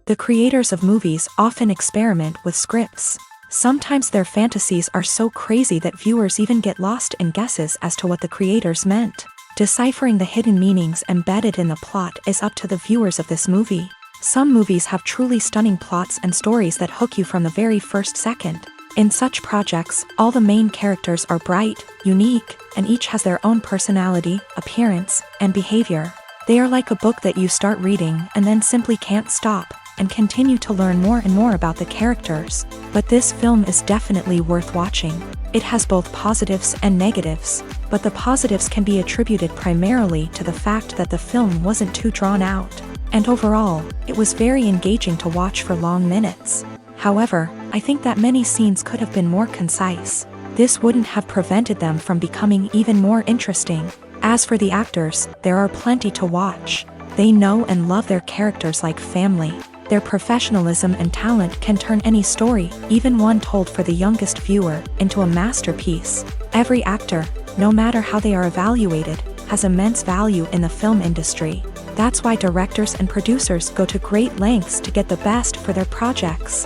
The creators of movies often experiment with scripts. Sometimes their fantasies are so crazy that viewers even get lost in guesses as to what the creators meant. Deciphering the hidden meanings embedded in the plot is up to the viewers of this movie. Some movies have truly stunning plots and stories that hook you from the very first second. In such projects, all the main characters are bright, unique, and each has their own personality, appearance, and behavior. They are like a book that you start reading and then simply can't stop, and continue to learn more and more about the characters. But this film is definitely worth watching. It has both positives and negatives, but the positives can be attributed primarily to the fact that the film wasn't too drawn out, and overall, it was very engaging to watch for long minutes. However, I think that many scenes could have been more concise. This wouldn't have prevented them from becoming even more interesting. As for the actors, there are plenty to watch. They know and love their characters like family. Their professionalism and talent can turn any story, even one told for the youngest viewer, into a masterpiece. Every actor, no matter how they are evaluated, has immense value in the film industry. That's why directors and producers go to great lengths to get the best for their projects.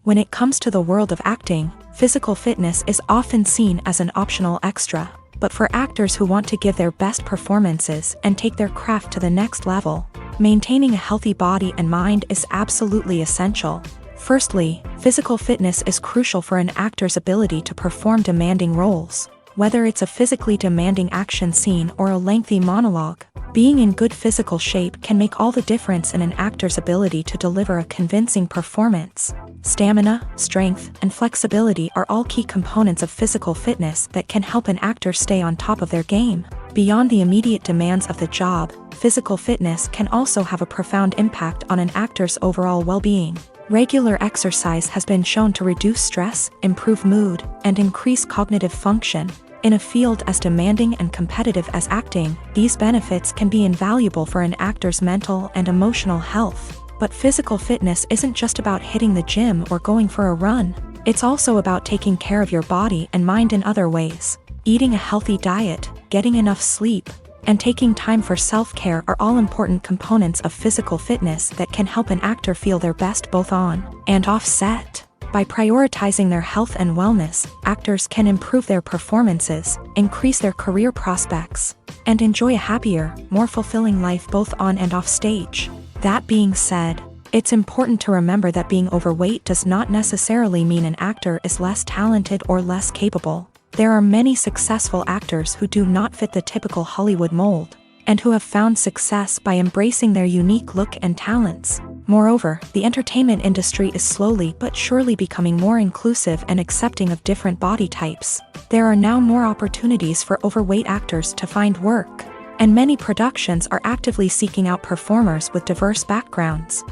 When it comes to the world of acting, physical fitness is often seen as an optional extra. But for actors who want to give their best performances and take their craft to the next level, maintaining a healthy body and mind is absolutely essential. Firstly, physical fitness is crucial for an actor's ability to perform demanding roles. Whether it's a physically demanding action scene or a lengthy monologue, being in good physical shape can make all the difference in an actor's ability to deliver a convincing performance. Stamina, strength, and flexibility are all key components of physical fitness that can help an actor stay on top of their game. Beyond the immediate demands of the job, physical fitness can also have a profound impact on an actor's overall well-being. Regular exercise has been shown to reduce stress, improve mood, and increase cognitive function. In a field as demanding and competitive as acting, these benefits can be invaluable for an actor's mental and emotional health. But physical fitness isn't just about hitting the gym or going for a run. It's also about taking care of your body and mind in other ways. Eating a healthy diet, getting enough sleep, and taking time for self-care are all important components of physical fitness that can help an actor feel their best both on and off set. By prioritizing their health and wellness, actors can improve their performances, increase their career prospects, and enjoy a happier, more fulfilling life both on and off stage. That being said, it's important to remember that being overweight does not necessarily mean an actor is less talented or less capable. There are many successful actors who do not fit the typical Hollywood mold, and who have found success by embracing their unique look and talents. Moreover, the entertainment industry is slowly but surely becoming more inclusive and accepting of different body types. There are now more opportunities for overweight actors to find work, and many productions are actively seeking out performers with diverse backgrounds.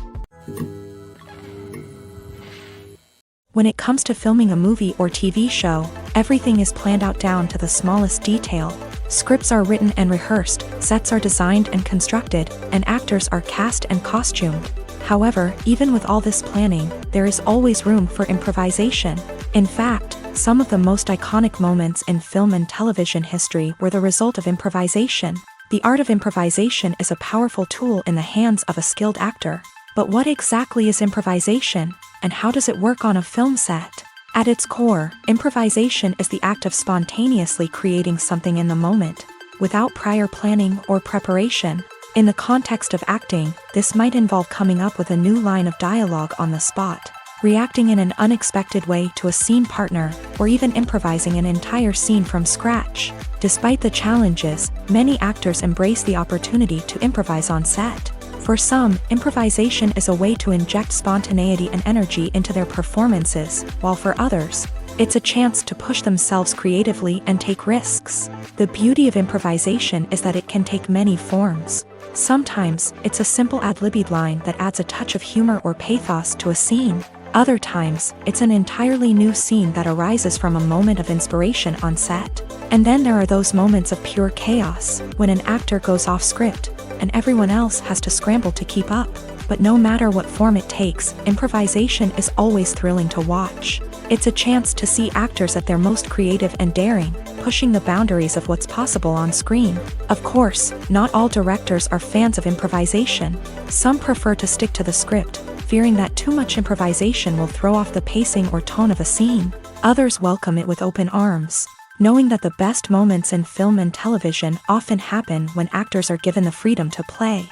When it comes to filming a movie or TV show, everything is planned out down to the smallest detail. Scripts are written and rehearsed, sets are designed and constructed, and actors are cast and costumed. However, even with all this planning, there is always room for improvisation. In fact, some of the most iconic moments in film and television history were the result of improvisation. The art of improvisation is a powerful tool in the hands of a skilled actor. But what exactly is improvisation, and how does it work on a film set? At its core, improvisation is the act of spontaneously creating something in the moment, without prior planning or preparation. In the context of acting, this might involve coming up with a new line of dialogue on the spot, reacting in an unexpected way to a scene partner, or even improvising an entire scene from scratch. Despite the challenges, many actors embrace the opportunity to improvise on set. For some, improvisation is a way to inject spontaneity and energy into their performances, while for others, it's a chance to push themselves creatively and take risks. The beauty of improvisation is that it can take many forms. Sometimes, it's a simple ad-libbed line that adds a touch of humor or pathos to a scene. Other times, it's an entirely new scene that arises from a moment of inspiration on set. And then there are those moments of pure chaos, when an actor goes off script, and everyone else has to scramble to keep up. But no matter what form it takes, improvisation is always thrilling to watch. It's a chance to see actors at their most creative and daring, pushing the boundaries of what's possible on screen. Of course, not all directors are fans of improvisation. Some prefer to stick to the script, fearing that too much improvisation will throw off the pacing or tone of a scene. Others welcome it with open arms, knowing that the best moments in film and television often happen when actors are given the freedom to play.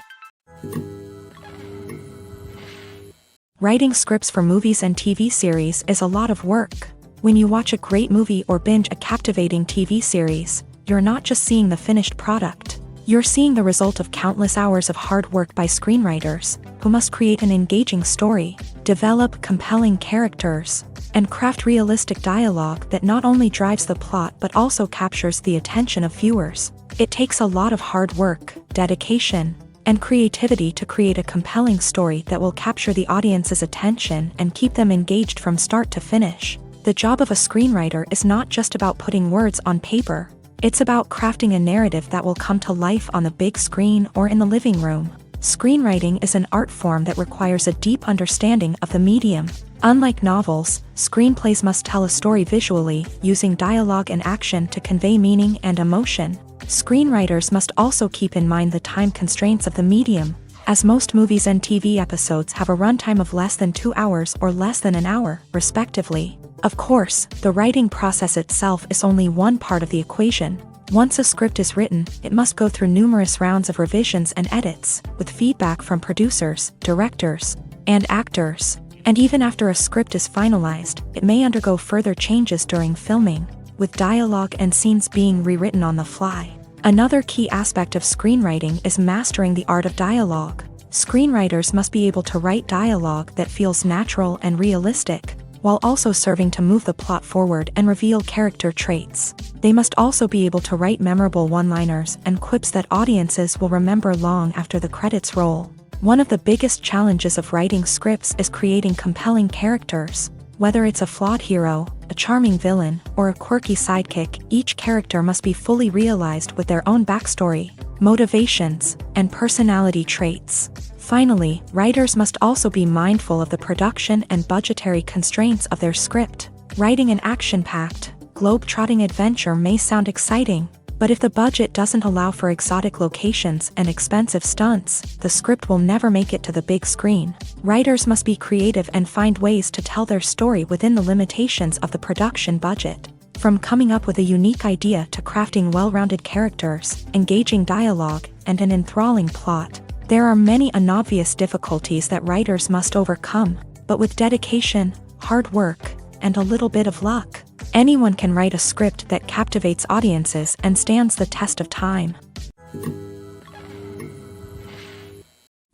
Writing scripts for movies and TV series is a lot of work. When you watch a great movie or binge a captivating TV series, you're not just seeing the finished product. You're seeing the result of countless hours of hard work by screenwriters, who must create an engaging story, develop compelling characters, and craft realistic dialogue that not only drives the plot but also captures the attention of viewers. It takes a lot of hard work, dedication, and creativity to create a compelling story that will capture the audience's attention and keep them engaged from start to finish. The job of a screenwriter is not just about putting words on paper. It's about crafting a narrative that will come to life on the big screen or in the living room. Screenwriting is an art form that requires a deep understanding of the medium. Unlike novels, screenplays must tell a story visually, using dialogue and action to convey meaning and emotion. Screenwriters must also keep in mind the time constraints of the medium, as most movies and TV episodes have a runtime of less than 2 hours or less than an hour, respectively. Of course, the writing process itself is only one part of the equation. Once a script is written, it must go through numerous rounds of revisions and edits, with feedback from producers, directors, and actors. And even after a script is finalized, it may undergo further changes during filming, with dialogue and scenes being rewritten on the fly. Another key aspect of screenwriting is mastering the art of dialogue. Screenwriters must be able to write dialogue that feels natural and realistic, while also serving to move the plot forward and reveal character traits. They must also be able to write memorable one-liners and quips that audiences will remember long after the credits roll. One of the biggest challenges of writing scripts is creating compelling characters. Whether it's a flawed hero, a charming villain, or a quirky sidekick, each character must be fully realized with their own backstory, motivations, and personality traits. Finally, writers must also be mindful of the production and budgetary constraints of their script. Writing an action-packed, globe-trotting adventure may sound exciting, but if the budget doesn't allow for exotic locations and expensive stunts, the script will never make it to the big screen. Writers must be creative and find ways to tell their story within the limitations of the production budget. From coming up with a unique idea to crafting well-rounded characters, engaging dialogue, and an enthralling plot, there are many unobvious difficulties that writers must overcome, but with dedication, hard work, and a little bit of luck, anyone can write a script that captivates audiences and stands the test of time.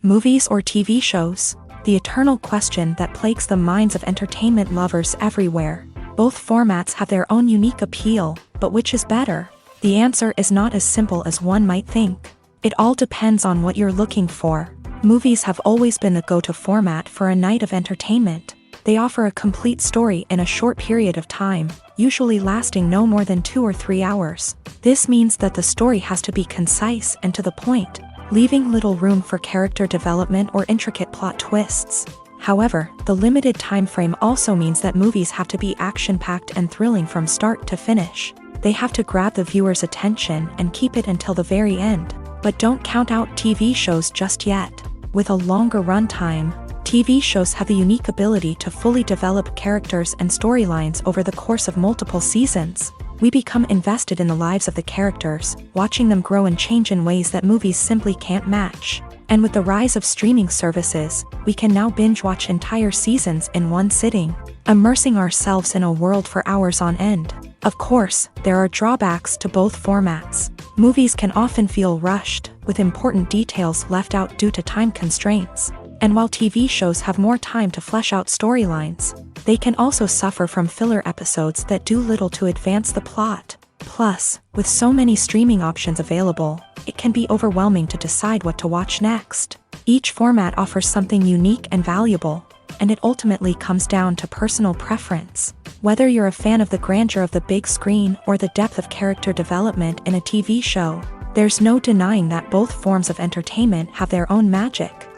Movies or TV shows? The eternal question that plagues the minds of entertainment lovers everywhere. Both formats have their own unique appeal, but which is better? The answer is not as simple as one might think. It all depends on what you're looking for. Movies have always been the go-to format for a night of entertainment. They offer a complete story in a short period of time, usually lasting no more than 2 or 3 hours. This means that the story has to be concise and to the point, leaving little room for character development or intricate plot twists. However, the limited time frame also means that movies have to be action-packed and thrilling from start to finish. They have to grab the viewer's attention and keep it until the very end. But don't count out TV shows just yet. With a longer runtime, TV shows have the unique ability to fully develop characters and storylines over the course of multiple seasons. We become invested in the lives of the characters, watching them grow and change in ways that movies simply can't match. And with the rise of streaming services, we can now binge-watch entire seasons in one sitting, immersing ourselves in a world for hours on end. Of course, there are drawbacks to both formats. Movies can often feel rushed, with important details left out due to time constraints. And while TV shows have more time to flesh out storylines, they can also suffer from filler episodes that do little to advance the plot. Plus, with so many streaming options available, it can be overwhelming to decide what to watch next. Each format offers something unique and valuable, and it ultimately comes down to personal preference. Whether you're a fan of the grandeur of the big screen or the depth of character development in a TV show, there's no denying that both forms of entertainment have their own magic.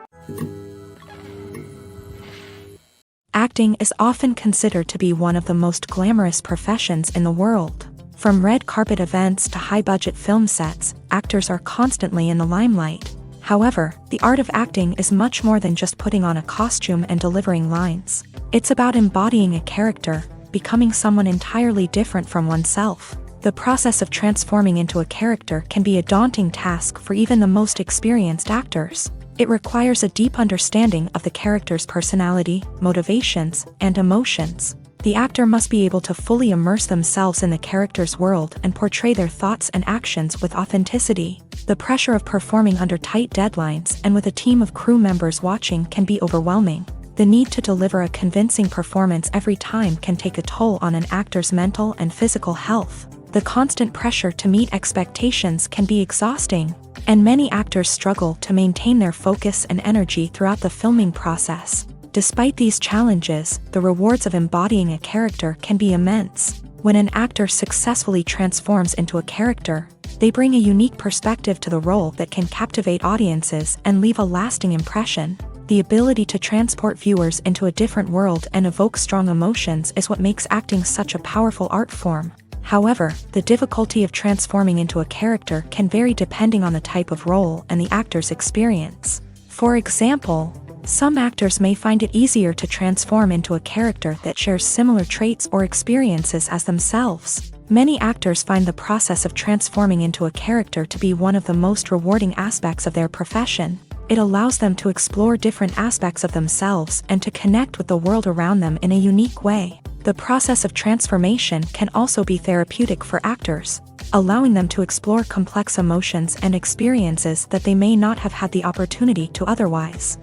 Acting is often considered to be one of the most glamorous professions in the world. From red carpet events to high-budget film sets, actors are constantly in the limelight. However, the art of acting is much more than just putting on a costume and delivering lines. It's about embodying a character, becoming someone entirely different from oneself. The process of transforming into a character can be a daunting task for even the most experienced actors. It requires a deep understanding of the character's personality, motivations, and emotions. The actor must be able to fully immerse themselves in the character's world and portray their thoughts and actions with authenticity. The pressure of performing under tight deadlines and with a team of crew members watching can be overwhelming. The need to deliver a convincing performance every time can take a toll on an actor's mental and physical health. The constant pressure to meet expectations can be exhausting, and many actors struggle to maintain their focus and energy throughout the filming process. Despite these challenges, the rewards of embodying a character can be immense. When an actor successfully transforms into a character, they bring a unique perspective to the role that can captivate audiences and leave a lasting impression. The ability to transport viewers into a different world and evoke strong emotions is what makes acting such a powerful art form. However, the difficulty of transforming into a character can vary depending on the type of role and the actor's experience. For example, some actors may find it easier to transform into a character that shares similar traits or experiences as themselves. Many actors find the process of transforming into a character to be one of the most rewarding aspects of their profession. It allows them to explore different aspects of themselves and to connect with the world around them in a unique way. The process of transformation can also be therapeutic for actors, allowing them to explore complex emotions and experiences that they may not have had the opportunity to otherwise.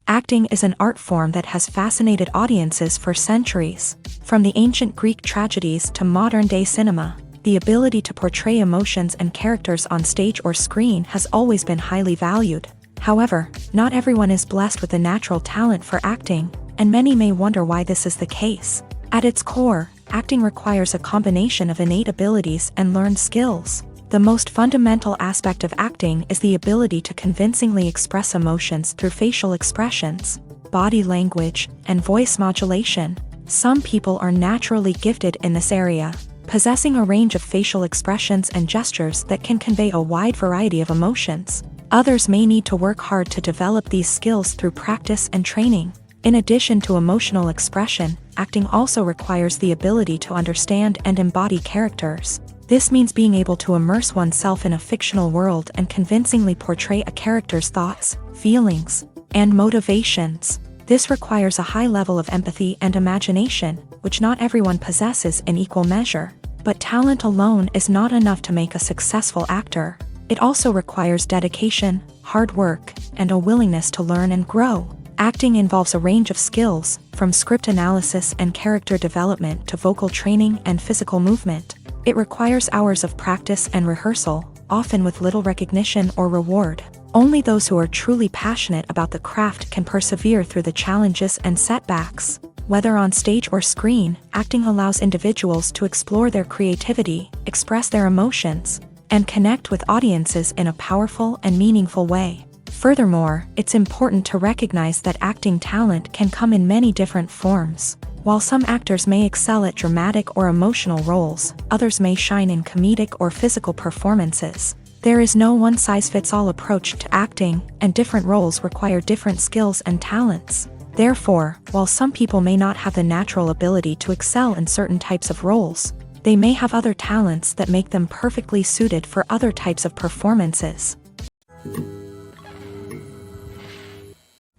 Acting is an art form that has fascinated audiences for centuries. From the ancient Greek tragedies to modern-day cinema, the ability to portray emotions and characters on stage or screen has always been highly valued. However, not everyone is blessed with a natural talent for acting, and many may wonder why this is the case. At its core, acting requires a combination of innate abilities and learned skills. The most fundamental aspect of acting is the ability to convincingly express emotions through facial expressions, body language, and voice modulation. Some people are naturally gifted in this area, possessing a range of facial expressions and gestures that can convey a wide variety of emotions. Others may need to work hard to develop these skills through practice and training. In addition to emotional expression, acting also requires the ability to understand and embody characters. This means being able to immerse oneself in a fictional world and convincingly portray a character's thoughts, feelings, and motivations. This requires a high level of empathy and imagination, which not everyone possesses in equal measure. But talent alone is not enough to make a successful actor. It also requires dedication, hard work, and a willingness to learn and grow. Acting involves a range of skills, from script analysis and character development to vocal training and physical movement. It requires hours of practice and rehearsal, often with little recognition or reward. Only those who are truly passionate about the craft can persevere through the challenges and setbacks. Whether on stage or screen, acting allows individuals to explore their creativity, express their emotions, and connect with audiences in a powerful and meaningful way. Furthermore, it's important to recognize that acting talent can come in many different forms. While some actors may excel at dramatic or emotional roles, others may shine in comedic or physical performances. There is no one-size-fits-all approach to acting, and different roles require different skills and talents. Therefore, while some people may not have the natural ability to excel in certain types of roles, they may have other talents that make them perfectly suited for other types of performances.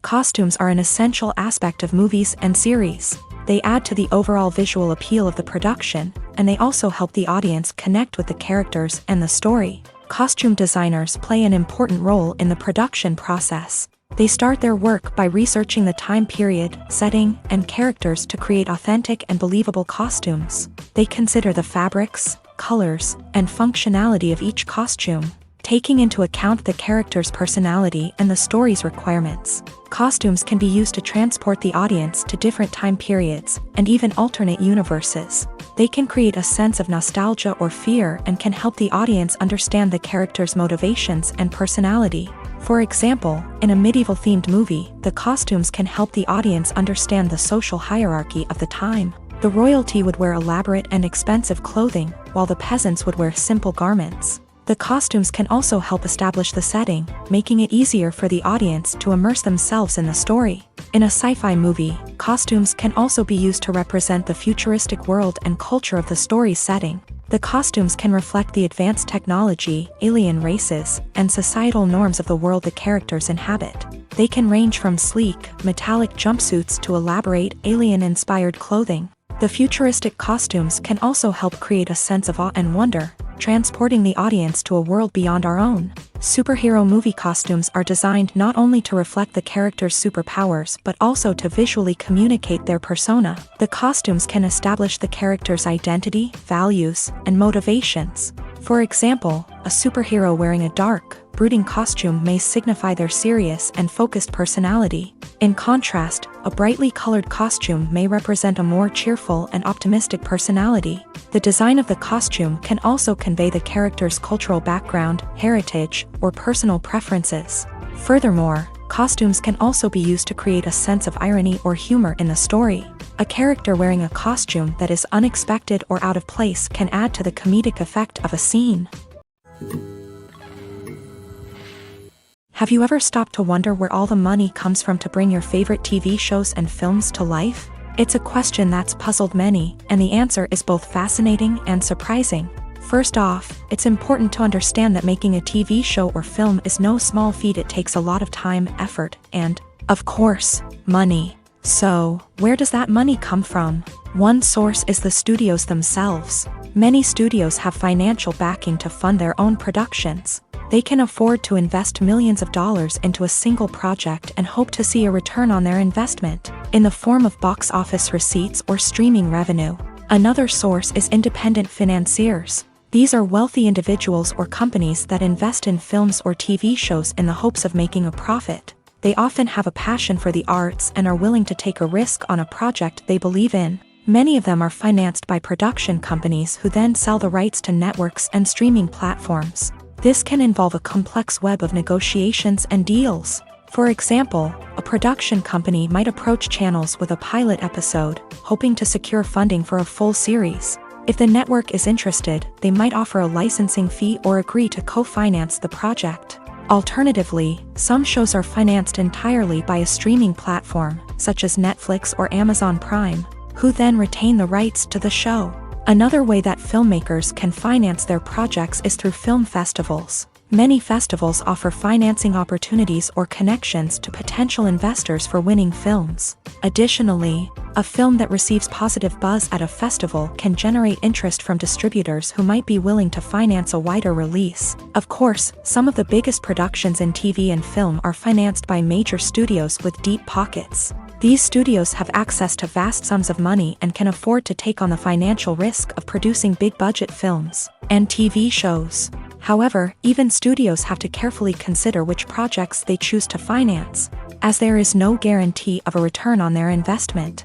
Costumes are an essential aspect of movies and series. They add to the overall visual appeal of the production, and they also help the audience connect with the characters and the story. Costume designers play an important role in the production process. They start their work by researching the time period, setting, and characters to create authentic and believable costumes. They consider the fabrics, colors, and functionality of each costume, taking into account the character's personality and the story's requirements. Costumes can be used to transport the audience to different time periods, and even alternate universes. They can create a sense of nostalgia or fear and can help the audience understand the character's motivations and personality. For example, in a medieval-themed movie, the costumes can help the audience understand the social hierarchy of the time. The royalty would wear elaborate and expensive clothing, while the peasants would wear simple garments. The costumes can also help establish the setting, making it easier for the audience to immerse themselves in the story. In a sci-fi movie, costumes can also be used to represent the futuristic world and culture of the story's setting. The costumes can reflect the advanced technology, alien races, and societal norms of the world the characters inhabit. They can range from sleek, metallic jumpsuits to elaborate, alien-inspired clothing. The futuristic costumes can also help create a sense of awe and wonder, transporting the audience to a world beyond our own. Superhero movie costumes are designed not only to reflect the character's superpowers but also to visually communicate their persona. The costumes can establish the character's identity, values, and motivations. For example, a superhero wearing a dark, brooding costume may signify their serious and focused personality. In contrast, a brightly colored costume may represent a more cheerful and optimistic personality. The design of the costume can also convey the character's cultural background, heritage, or personal preferences. Furthermore, costumes can also be used to create a sense of irony or humor in the story. A character wearing a costume that is unexpected or out of place can add to the comedic effect of a scene. Have you ever stopped to wonder where all the money comes from to bring your favorite TV shows and films to life? It's a question that's puzzled many, and the answer is both fascinating and surprising. First off, it's important to understand that making a TV show or film is no small feat. It takes a lot of time, effort, and, of course, money. So, where does that money come from? One source is the studios themselves. Many studios have financial backing to fund their own productions. They can afford to invest millions of dollars into a single project and hope to see a return on their investment, in the form of box office receipts or streaming revenue. Another source is independent financiers. These are wealthy individuals or companies that invest in films or TV shows in the hopes of making a profit. They often have a passion for the arts and are willing to take a risk on a project they believe in. Many of them are financed by production companies who then sell the rights to networks and streaming platforms. This can involve a complex web of negotiations and deals. For example, a production company might approach channels with a pilot episode, hoping to secure funding for a full series. If the network is interested, they might offer a licensing fee or agree to co-finance the project. Alternatively, some shows are financed entirely by a streaming platform, such as Netflix or Amazon Prime, who then retain the rights to the show. Another way that filmmakers can finance their projects is through film festivals. Many festivals offer financing opportunities or connections to potential investors for winning films. Additionally, a film that receives positive buzz at a festival can generate interest from distributors who might be willing to finance a wider release. Of course, some of the biggest productions in TV and film are financed by major studios with deep pockets. These studios have access to vast sums of money and can afford to take on the financial risk of producing big-budget films and TV shows. However, even studios have to carefully consider which projects they choose to finance, as there is no guarantee of a return on their investment.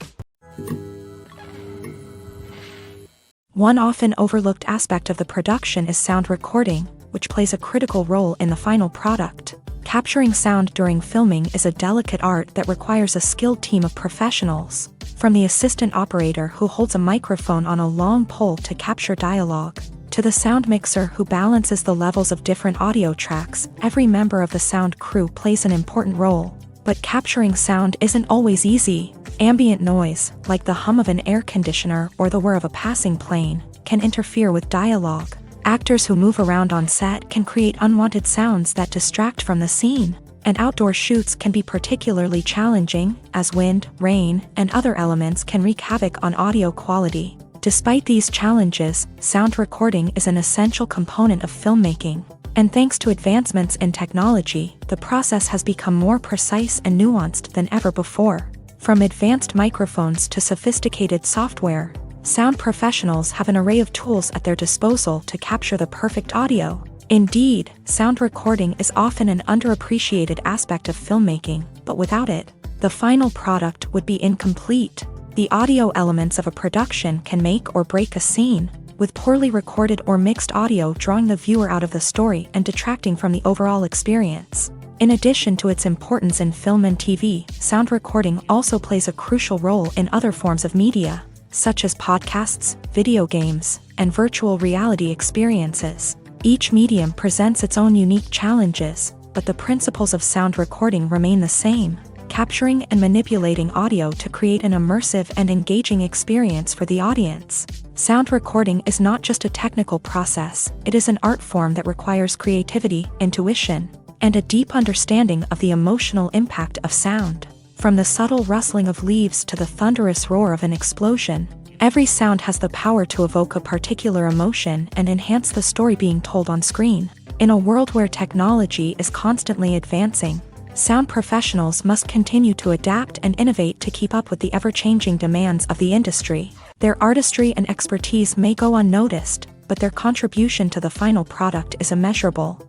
One often overlooked aspect of the production is sound recording, which plays a critical role in the final product. Capturing sound during filming is a delicate art that requires a skilled team of professionals. From the assistant operator who holds a microphone on a long pole to capture dialogue, to the sound mixer who balances the levels of different audio tracks, every member of the sound crew plays an important role. But capturing sound isn't always easy. Ambient noise, like the hum of an air conditioner or the whir of a passing plane, can interfere with dialogue. Actors who move around on set can create unwanted sounds that distract from the scene. And outdoor shoots can be particularly challenging, as wind, rain, and other elements can wreak havoc on audio quality. Despite these challenges, sound recording is an essential component of filmmaking. And thanks to advancements in technology, the process has become more precise and nuanced than ever before. From advanced microphones to sophisticated software, sound professionals have an array of tools at their disposal to capture the perfect audio. Indeed, sound recording is often an underappreciated aspect of filmmaking, but without it, the final product would be incomplete. The audio elements of a production can make or break a scene, with poorly recorded or mixed audio drawing the viewer out of the story and detracting from the overall experience. In addition to its importance in film and TV, sound recording also plays a crucial role in other forms of media. such as podcasts, video games, and virtual reality experiences. Each medium presents its own unique challenges, but the principles of sound recording remain the same, capturing and manipulating audio to create an immersive and engaging experience for the audience. Sound recording is not just a technical process, it is an art form that requires creativity, intuition, and a deep understanding of the emotional impact of sound. From the subtle rustling of leaves to the thunderous roar of an explosion, every sound has the power to evoke a particular emotion and enhance the story being told on screen. In a world where technology is constantly advancing, sound professionals must continue to adapt and innovate to keep up with the ever-changing demands of the industry. Their artistry and expertise may go unnoticed, but their contribution to the final product is immeasurable.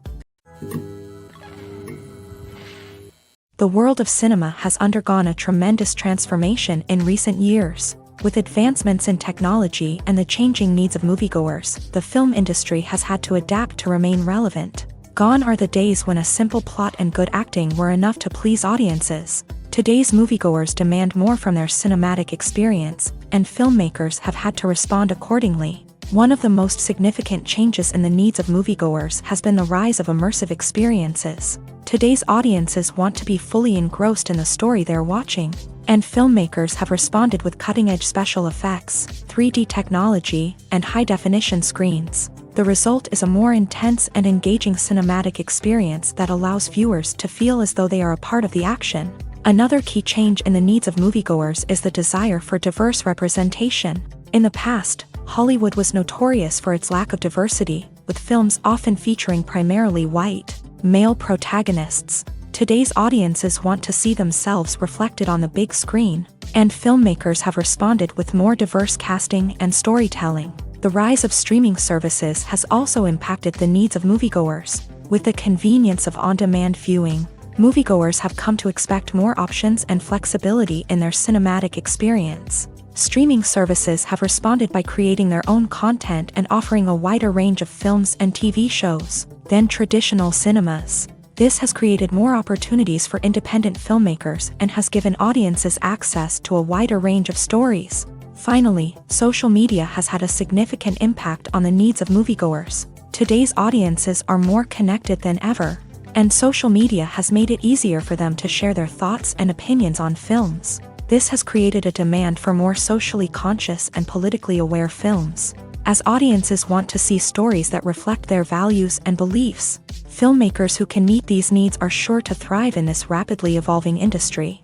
The world of cinema has undergone a tremendous transformation in recent years. With advancements in technology and the changing needs of moviegoers, the film industry has had to adapt to remain relevant. Gone are the days when a simple plot and good acting were enough to please audiences. Today's moviegoers demand more from their cinematic experience, and filmmakers have had to respond accordingly. One of the most significant changes in the needs of moviegoers has been the rise of immersive experiences. Today's audiences want to be fully engrossed in the story they're watching, and filmmakers have responded with cutting-edge special effects, 3D technology, and high-definition screens. The result is a more intense and engaging cinematic experience that allows viewers to feel as though they are a part of the action. Another key change in the needs of moviegoers is the desire for diverse representation. In the past, Hollywood was notorious for its lack of diversity, with films often featuring primarily white, male protagonists. Today's audiences want to see themselves reflected on the big screen, and filmmakers have responded with more diverse casting and storytelling. The rise of streaming services has also impacted the needs of moviegoers. With the convenience of on-demand viewing, moviegoers have come to expect more options and flexibility in their cinematic experience. Streaming services have responded by creating their own content and offering a wider range of films and TV shows than traditional cinemas. This has created more opportunities for independent filmmakers and has given audiences access to a wider range of stories. Finally, social media has had a significant impact on the needs of moviegoers. Today's audiences are more connected than ever, and social media has made it easier for them to share their thoughts and opinions on films. This has created a demand for more socially conscious and politically aware films. As audiences want to see stories that reflect their values and beliefs, filmmakers who can meet these needs are sure to thrive in this rapidly evolving industry.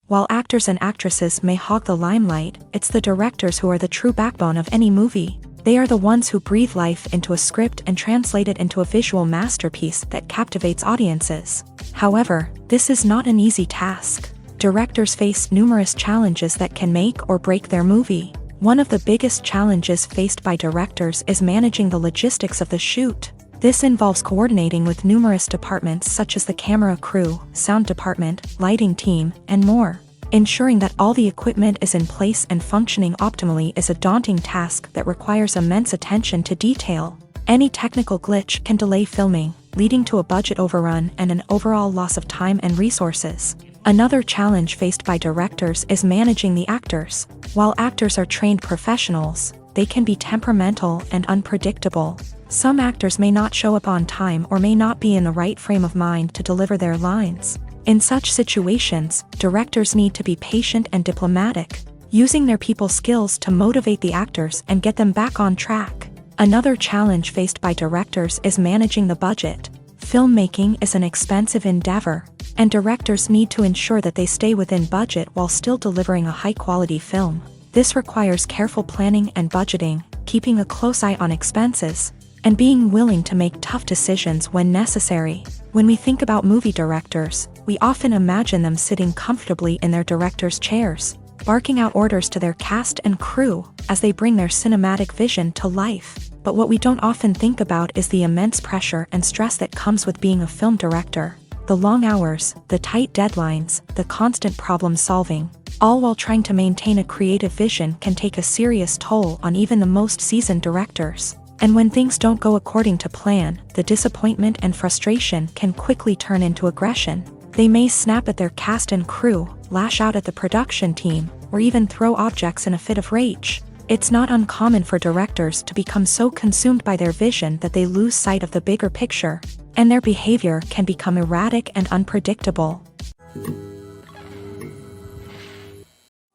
While actors and actresses may hog the limelight, it's the directors who are the true backbone of any movie. They are the ones who breathe life into a script and translate it into a visual masterpiece that captivates audiences. However, this is not an easy task. Directors face numerous challenges that can make or break their movie. One of the biggest challenges faced by directors is managing the logistics of the shoot. This involves coordinating with numerous departments such as the camera crew, sound department, lighting team, and more. Ensuring that all the equipment is in place and functioning optimally is a daunting task that requires immense attention to detail. Any technical glitch can delay filming, leading to a budget overrun and an overall loss of time and resources. Another challenge faced by directors is managing the actors. While actors are trained professionals, they can be temperamental and unpredictable. Some actors may not show up on time or may not be in the right frame of mind to deliver their lines. In such situations, directors need to be patient and diplomatic, using their people skills to motivate the actors and get them back on track. Another challenge faced by directors is managing the budget. Filmmaking is an expensive endeavor, and directors need to ensure that they stay within budget while still delivering a high-quality film. This requires careful planning and budgeting, keeping a close eye on expenses, and being willing to make tough decisions when necessary. When we think about movie directors, we often imagine them sitting comfortably in their director's chairs, barking out orders to their cast and crew as they bring their cinematic vision to life. But what we don't often think about is the immense pressure and stress that comes with being a film director. The long hours, the tight deadlines, the constant problem solving, all while trying to maintain a creative vision can take a serious toll on even the most seasoned directors. And when things don't go according to plan, the disappointment and frustration can quickly turn into aggression. They may snap at their cast and crew, lash out at the production team, or even throw objects in a fit of rage. It's not uncommon for directors to become so consumed by their vision that they lose sight of the bigger picture, and their behavior can become erratic and unpredictable.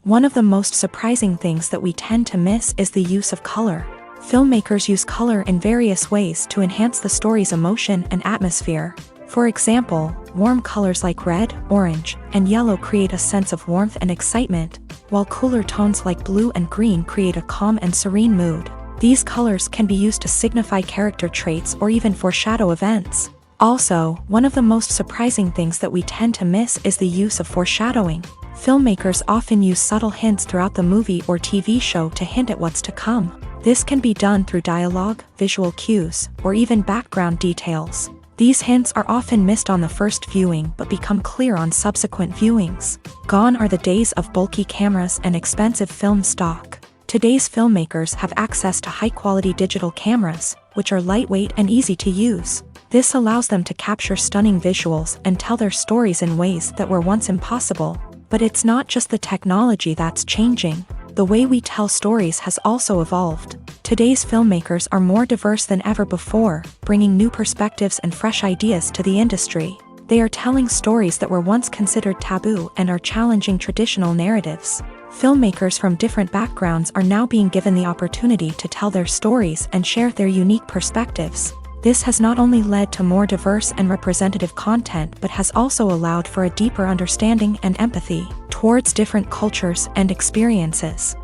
One of the most surprising things that we tend to miss is the use of color. Filmmakers use color in various ways to enhance the story's emotion and atmosphere. For example, warm colors like red, orange, and yellow create a sense of warmth and excitement, while cooler tones like blue and green create a calm and serene mood. These colors can be used to signify character traits or even foreshadow events. Also, one of the most surprising things that we tend to miss is the use of foreshadowing. Filmmakers often use subtle hints throughout the movie or TV show to hint at what's to come. This can be done through dialogue, visual cues, or even background details. These hints are often missed on the first viewing but become clear on subsequent viewings. Gone are the days of bulky cameras and expensive film stock. Today's filmmakers have access to high-quality digital cameras, which are lightweight and easy to use. This allows them to capture stunning visuals and tell their stories in ways that were once impossible. But it's not just the technology that's changing. The way we tell stories has also evolved. Today's filmmakers are more diverse than ever before, bringing new perspectives and fresh ideas to the industry. They are telling stories that were once considered taboo and are challenging traditional narratives. Filmmakers from different backgrounds are now being given the opportunity to tell their stories and share their unique perspectives. This has not only led to more diverse and representative content but has also allowed for a deeper understanding and empathy towards different cultures and experiences.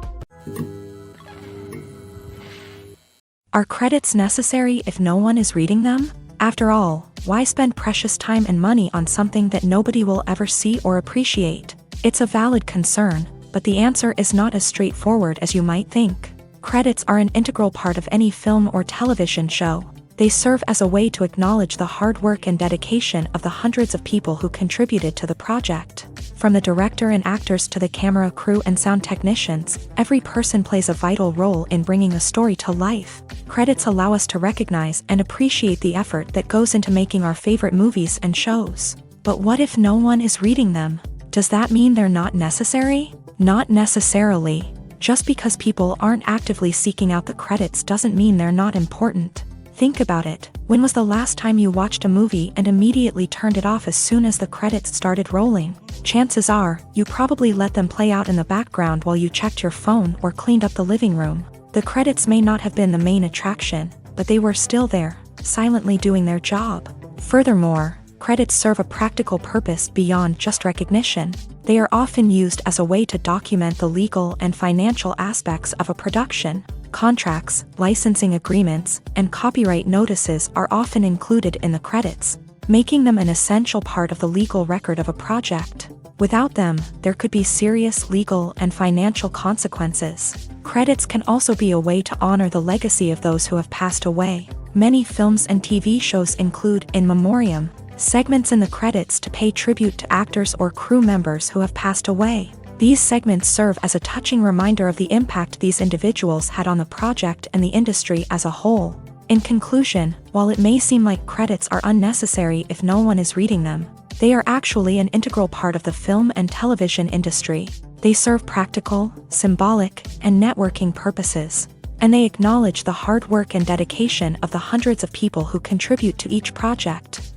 Are credits necessary if no one is reading them? After all, why spend precious time and money on something that nobody will ever see or appreciate? It's a valid concern, but the answer is not as straightforward as you might think. Credits are an integral part of any film or television show. They serve as a way to acknowledge the hard work and dedication of the hundreds of people who contributed to the project. From the director and actors to the camera crew and sound technicians, every person plays a vital role in bringing a story to life. Credits allow us to recognize and appreciate the effort that goes into making our favorite movies and shows. But what if no one is reading them? Does that mean they're not necessary? Not necessarily. Just because people aren't actively seeking out the credits doesn't mean they're not important. Think about it. When was the last time you watched a movie and immediately turned it off as soon as the credits started rolling? Chances are, you probably let them play out in the background while you checked your phone or cleaned up the living room. The credits may not have been the main attraction, but they were still there, silently doing their job. Furthermore, credits serve a practical purpose beyond just recognition. They are often used as a way to document the legal and financial aspects of a production. Contracts, licensing agreements, and copyright notices are often included in the credits, making them an essential part of the legal record of a project. Without them, there could be serious legal and financial consequences. Credits can also be a way to honor the legacy of those who have passed away. Many films and TV shows include in memoriam segments in the credits to pay tribute to actors or crew members who have passed away. These segments serve as a touching reminder of the impact these individuals had on the project and the industry as a whole. In conclusion, while it may seem like credits are unnecessary if no one is reading them, they are actually an integral part of the film and television industry. They serve practical, symbolic, and networking purposes, and they acknowledge the hard work and dedication of the hundreds of people who contribute to each project.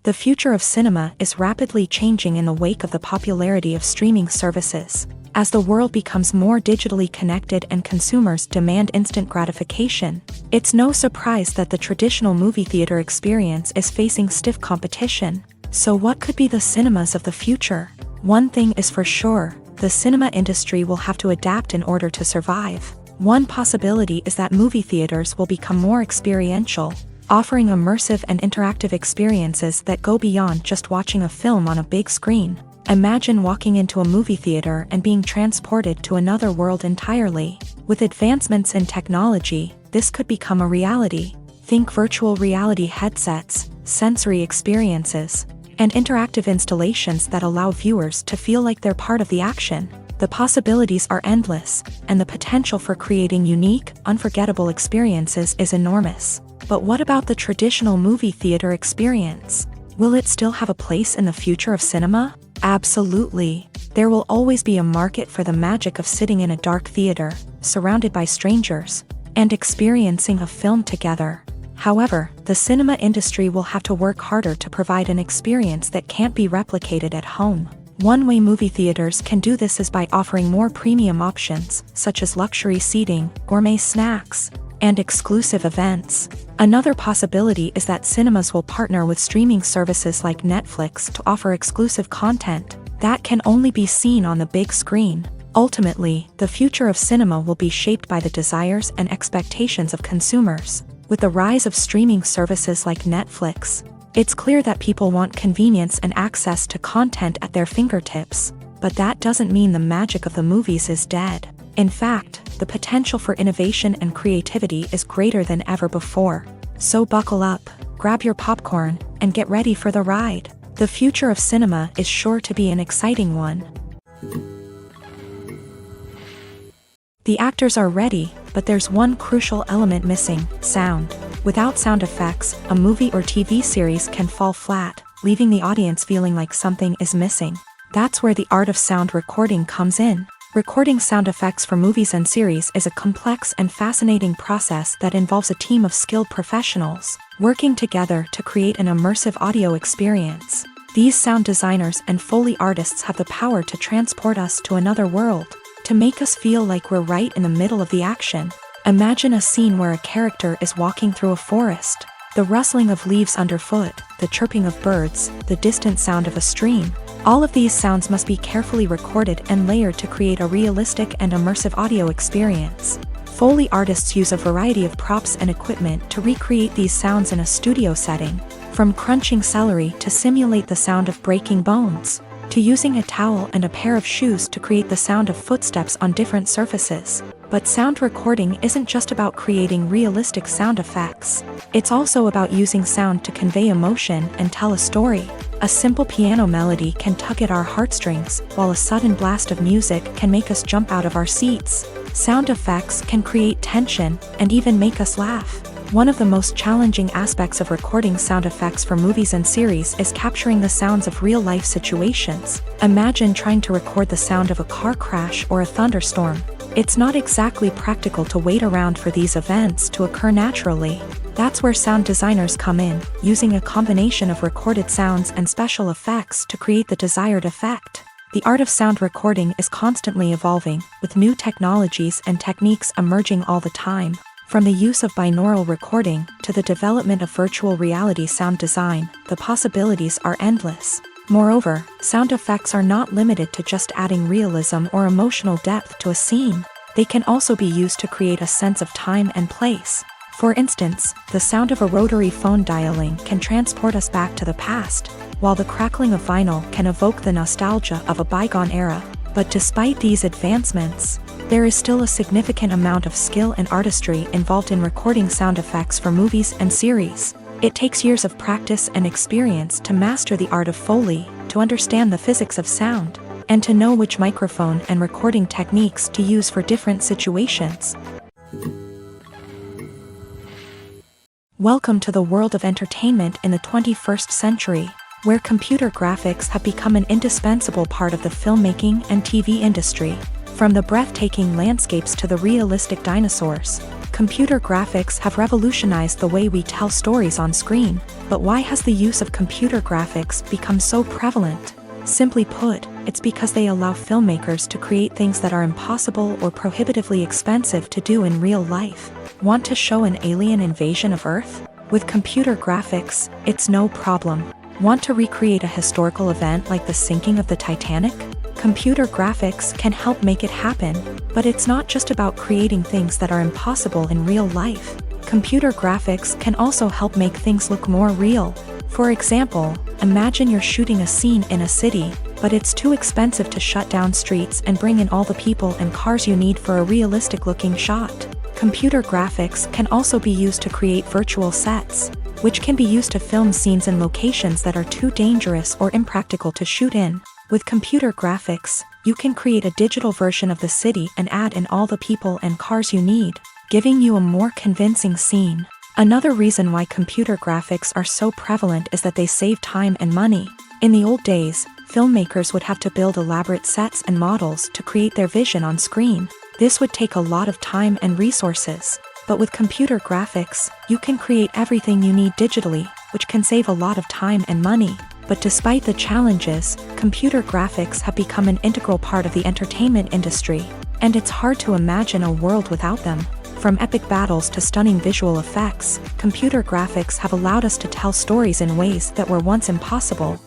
The future of cinema is rapidly changing in the wake of the popularity of streaming services. As the world becomes more digitally connected and consumers demand instant gratification, it's no surprise that the traditional movie theater experience is facing stiff competition. So what could be the cinemas of the future? One thing is for sure, the cinema industry will have to adapt in order to survive. One possibility is that movie theaters will become more experiential, offering immersive and interactive experiences that go beyond just watching a film on a big screen. Imagine walking into a movie theater and being transported to another world entirely. With advancements in technology, this could become a reality. Think virtual reality headsets, sensory experiences, and interactive installations that allow viewers to feel like they're part of the action. The possibilities are endless, and the potential for creating unique, unforgettable experiences is enormous. But what about the traditional movie theater experience? Will it still have a place in the future of cinema? Absolutely. There will always be a market for the magic of sitting in a dark theater, surrounded by strangers, and experiencing a film together. However, the cinema industry will have to work harder to provide an experience that can't be replicated at home. One way movie theaters can do this is by offering more premium options, such as luxury seating, gourmet snacks, and exclusive events. Another possibility is that cinemas will partner with streaming services like Netflix to offer exclusive content that can only be seen on the big screen. Ultimately, the future of cinema will be shaped by the desires and expectations of consumers. With the rise of streaming services like Netflix, it's clear that people want convenience and access to content at their fingertips. But that doesn't mean the magic of the movies is dead. In fact, the potential for innovation and creativity is greater than ever before. So buckle up, grab your popcorn, and get ready for the ride. The future of cinema is sure to be an exciting one. The actors are ready, but there's one crucial element missing: sound. Without sound effects, a movie or TV series can fall flat, leaving the audience feeling like something is missing. That's where the art of sound recording comes in. Recording sound effects for movies and series is a complex and fascinating process that involves a team of skilled professionals working together to create an immersive audio experience. These sound designers and Foley artists have the power to transport us to another world, to make us feel like we're right in the middle of the action. Imagine a scene where a character is walking through a forest. The rustling of leaves underfoot, the chirping of birds, the distant sound of a stream. All of these sounds must be carefully recorded and layered to create a realistic and immersive audio experience. Foley artists use a variety of props and equipment to recreate these sounds in a studio setting, from crunching celery to simulate the sound of breaking bones, to using a towel and a pair of shoes to create the sound of footsteps on different surfaces. But sound recording isn't just about creating realistic sound effects. It's also about using sound to convey emotion and tell a story. A simple piano melody can tug at our heartstrings, while a sudden blast of music can make us jump out of our seats. Sound effects can create tension and even make us laugh. One of the most challenging aspects of recording sound effects for movies and series is capturing the sounds of real-life situations. Imagine trying to record the sound of a car crash or a thunderstorm. It's not exactly practical to wait around for these events to occur naturally. That's where sound designers come in, using a combination of recorded sounds and special effects to create the desired effect. The art of sound recording is constantly evolving, with new technologies and techniques emerging all the time. From the use of binaural recording to the development of virtual reality sound design, the possibilities are endless. Moreover, sound effects are not limited to just adding realism or emotional depth to a scene. They can also be used to create a sense of time and place. For instance, the sound of a rotary phone dialing can transport us back to the past, while the crackling of vinyl can evoke the nostalgia of a bygone era. But despite these advancements, there is still a significant amount of skill and artistry involved in recording sound effects for movies and series. It takes years of practice and experience to master the art of Foley, to understand the physics of sound, and to know which microphone and recording techniques to use for different situations. Welcome to the world of entertainment in the 21st century, where computer graphics have become an indispensable part of the filmmaking and TV industry. From the breathtaking landscapes to the realistic dinosaurs, computer graphics have revolutionized the way we tell stories on screen. But why has the use of computer graphics become so prevalent? Simply put, it's because they allow filmmakers to create things that are impossible or prohibitively expensive to do in real life. Want to show an alien invasion of Earth? With computer graphics, it's no problem. Want to recreate a historical event like the sinking of the Titanic? Computer graphics can help make it happen, but it's not just about creating things that are impossible in real life. Computer graphics can also help make things look more real. For example, imagine you're shooting a scene in a city, but it's too expensive to shut down streets and bring in all the people and cars you need for a realistic-looking shot. Computer graphics can also be used to create virtual sets, which can be used to film scenes in locations that are too dangerous or impractical to shoot in. With computer graphics, you can create a digital version of the city and add in all the people and cars you need, giving you a more convincing scene. Another reason why computer graphics are so prevalent is that they save time and money. In the old days, filmmakers would have to build elaborate sets and models to create their vision on screen. This would take a lot of time and resources. But with computer graphics, you can create everything you need digitally, which can save a lot of time and money. But despite the challenges, computer graphics have become an integral part of the entertainment industry, and it's hard to imagine a world without them. From epic battles to stunning visual effects, computer graphics have allowed us to tell stories in ways that were once impossible.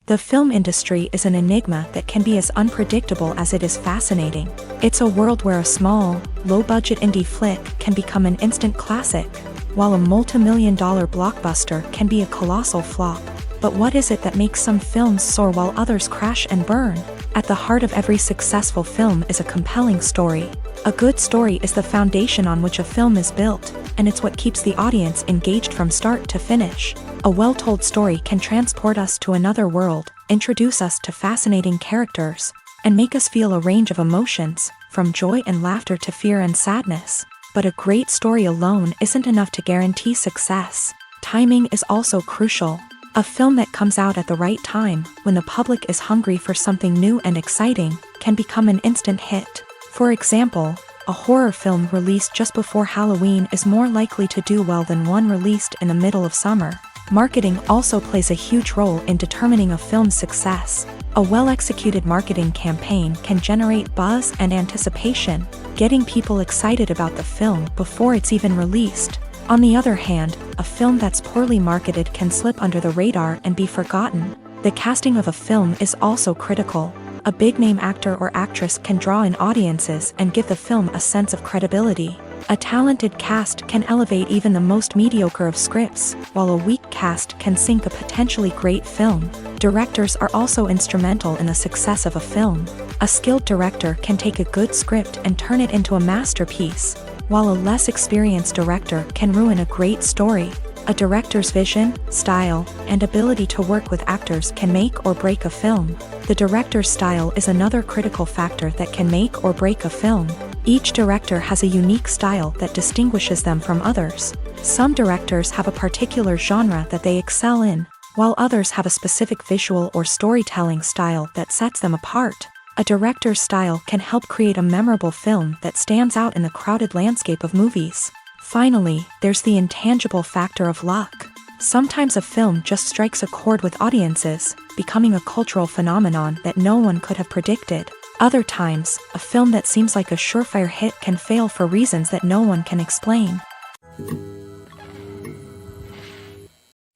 The film industry is an enigma that can be as unpredictable as it is fascinating. It's a world where a small, low-budget indie flick can become an instant classic, while a multi-million-dollar blockbuster can be a colossal flop. But what is it that makes some films soar while others crash and burn? At the heart of every successful film is a compelling story. A good story is the foundation on which a film is built, and it's what keeps the audience engaged from start to finish. A well-told story can transport us to another world, introduce us to fascinating characters, and make us feel a range of emotions, from joy and laughter to fear and sadness. But a great story alone isn't enough to guarantee success. Timing is also crucial. A film that comes out at the right time, when the public is hungry for something new and exciting, can become an instant hit. For example, a horror film released just before Halloween is more likely to do well than one released in the middle of summer. Marketing also plays a huge role in determining a film's success. A well-executed marketing campaign can generate buzz and anticipation, getting people excited about the film before it's even released. On the other hand, a film that's poorly marketed can slip under the radar and be forgotten. The casting of a film is also critical. A big-name actor or actress can draw in audiences and give the film a sense of credibility. A talented cast can elevate even the most mediocre of scripts, while a weak cast can sink a potentially great film. Directors are also instrumental in the success of a film. A skilled director can take a good script and turn it into a masterpiece, while a less experienced director can ruin a great story. A director's vision, style, and ability to work with actors can make or break a film. The director's style is another critical factor that can make or break a film. Each director has a unique style that distinguishes them from others. Some directors have a particular genre that they excel in, while others have a specific visual or storytelling style that sets them apart. A director's style can help create a memorable film that stands out in the crowded landscape of movies. Finally, there's the intangible factor of luck. Sometimes a film just strikes a chord with audiences, becoming a cultural phenomenon that no one could have predicted. Other times, a film that seems like a surefire hit can fail for reasons that no one can explain.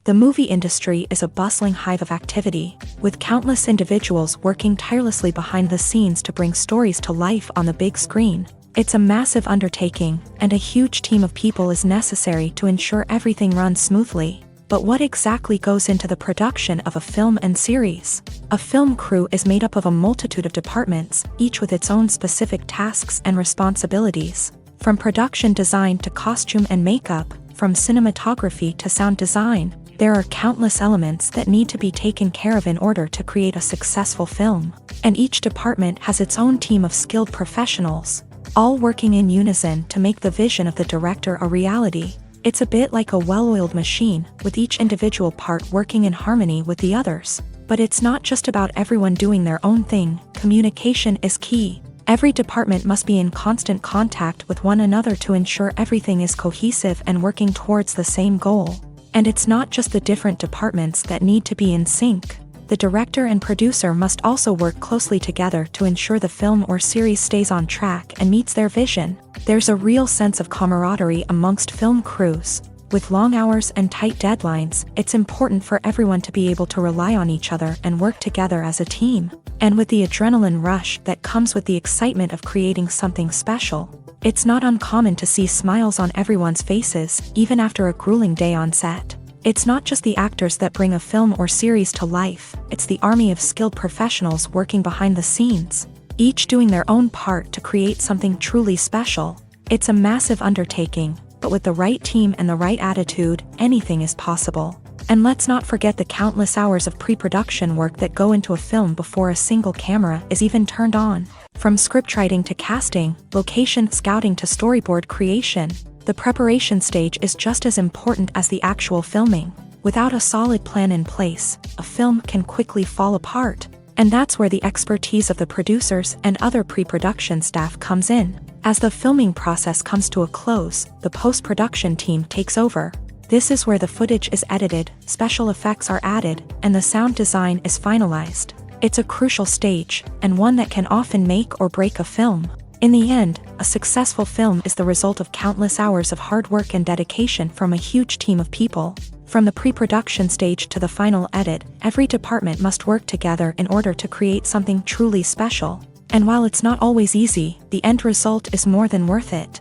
The movie industry is a bustling hive of activity, with countless individuals working tirelessly behind the scenes to bring stories to life on the big screen. It's a massive undertaking, and a huge team of people is necessary to ensure everything runs smoothly. But what exactly goes into the production of a film and series? A film crew is made up of a multitude of departments, each with its own specific tasks and responsibilities. From production design to costume and makeup, from cinematography to sound design, there are countless elements that need to be taken care of in order to create a successful film. And each department has its own team of skilled professionals, all working in unison to make the vision of the director a reality. It's a bit like a well-oiled machine, with each individual part working in harmony with the others. But it's not just about everyone doing their own thing. Communication is key. Every department must be in constant contact with one another to ensure everything is cohesive and working towards the same goal. And it's not just the different departments that need to be in sync. The director and producer must also work closely together to ensure the film or series stays on track and meets their vision. There's a real sense of camaraderie amongst film crews. With long hours and tight deadlines, it's important for everyone to be able to rely on each other and work together as a team. And with the adrenaline rush that comes with the excitement of creating something special, it's not uncommon to see smiles on everyone's faces, even after a grueling day on set. It's not just the actors that bring a film or series to life, it's the army of skilled professionals working behind the scenes, each doing their own part to create something truly special. It's a massive undertaking, but with the right team and the right attitude, anything is possible. And let's not forget the countless hours of pre-production work that go into a film before a single camera is even turned on. From scriptwriting to casting, location scouting to storyboard creation, the preparation stage is just as important as the actual filming. Without a solid plan in place, a film can quickly fall apart. And that's where the expertise of the producers and other pre-production staff comes in. As the filming process comes to a close, the post-production team takes over. This is where the footage is edited, special effects are added, and the sound design is finalized. It's a crucial stage, and one that can often make or break a film. In the end, a successful film is the result of countless hours of hard work and dedication from a huge team of people. From the pre-production stage to the final edit, every department must work together in order to create something truly special. And while it's not always easy, the end result is more than worth it.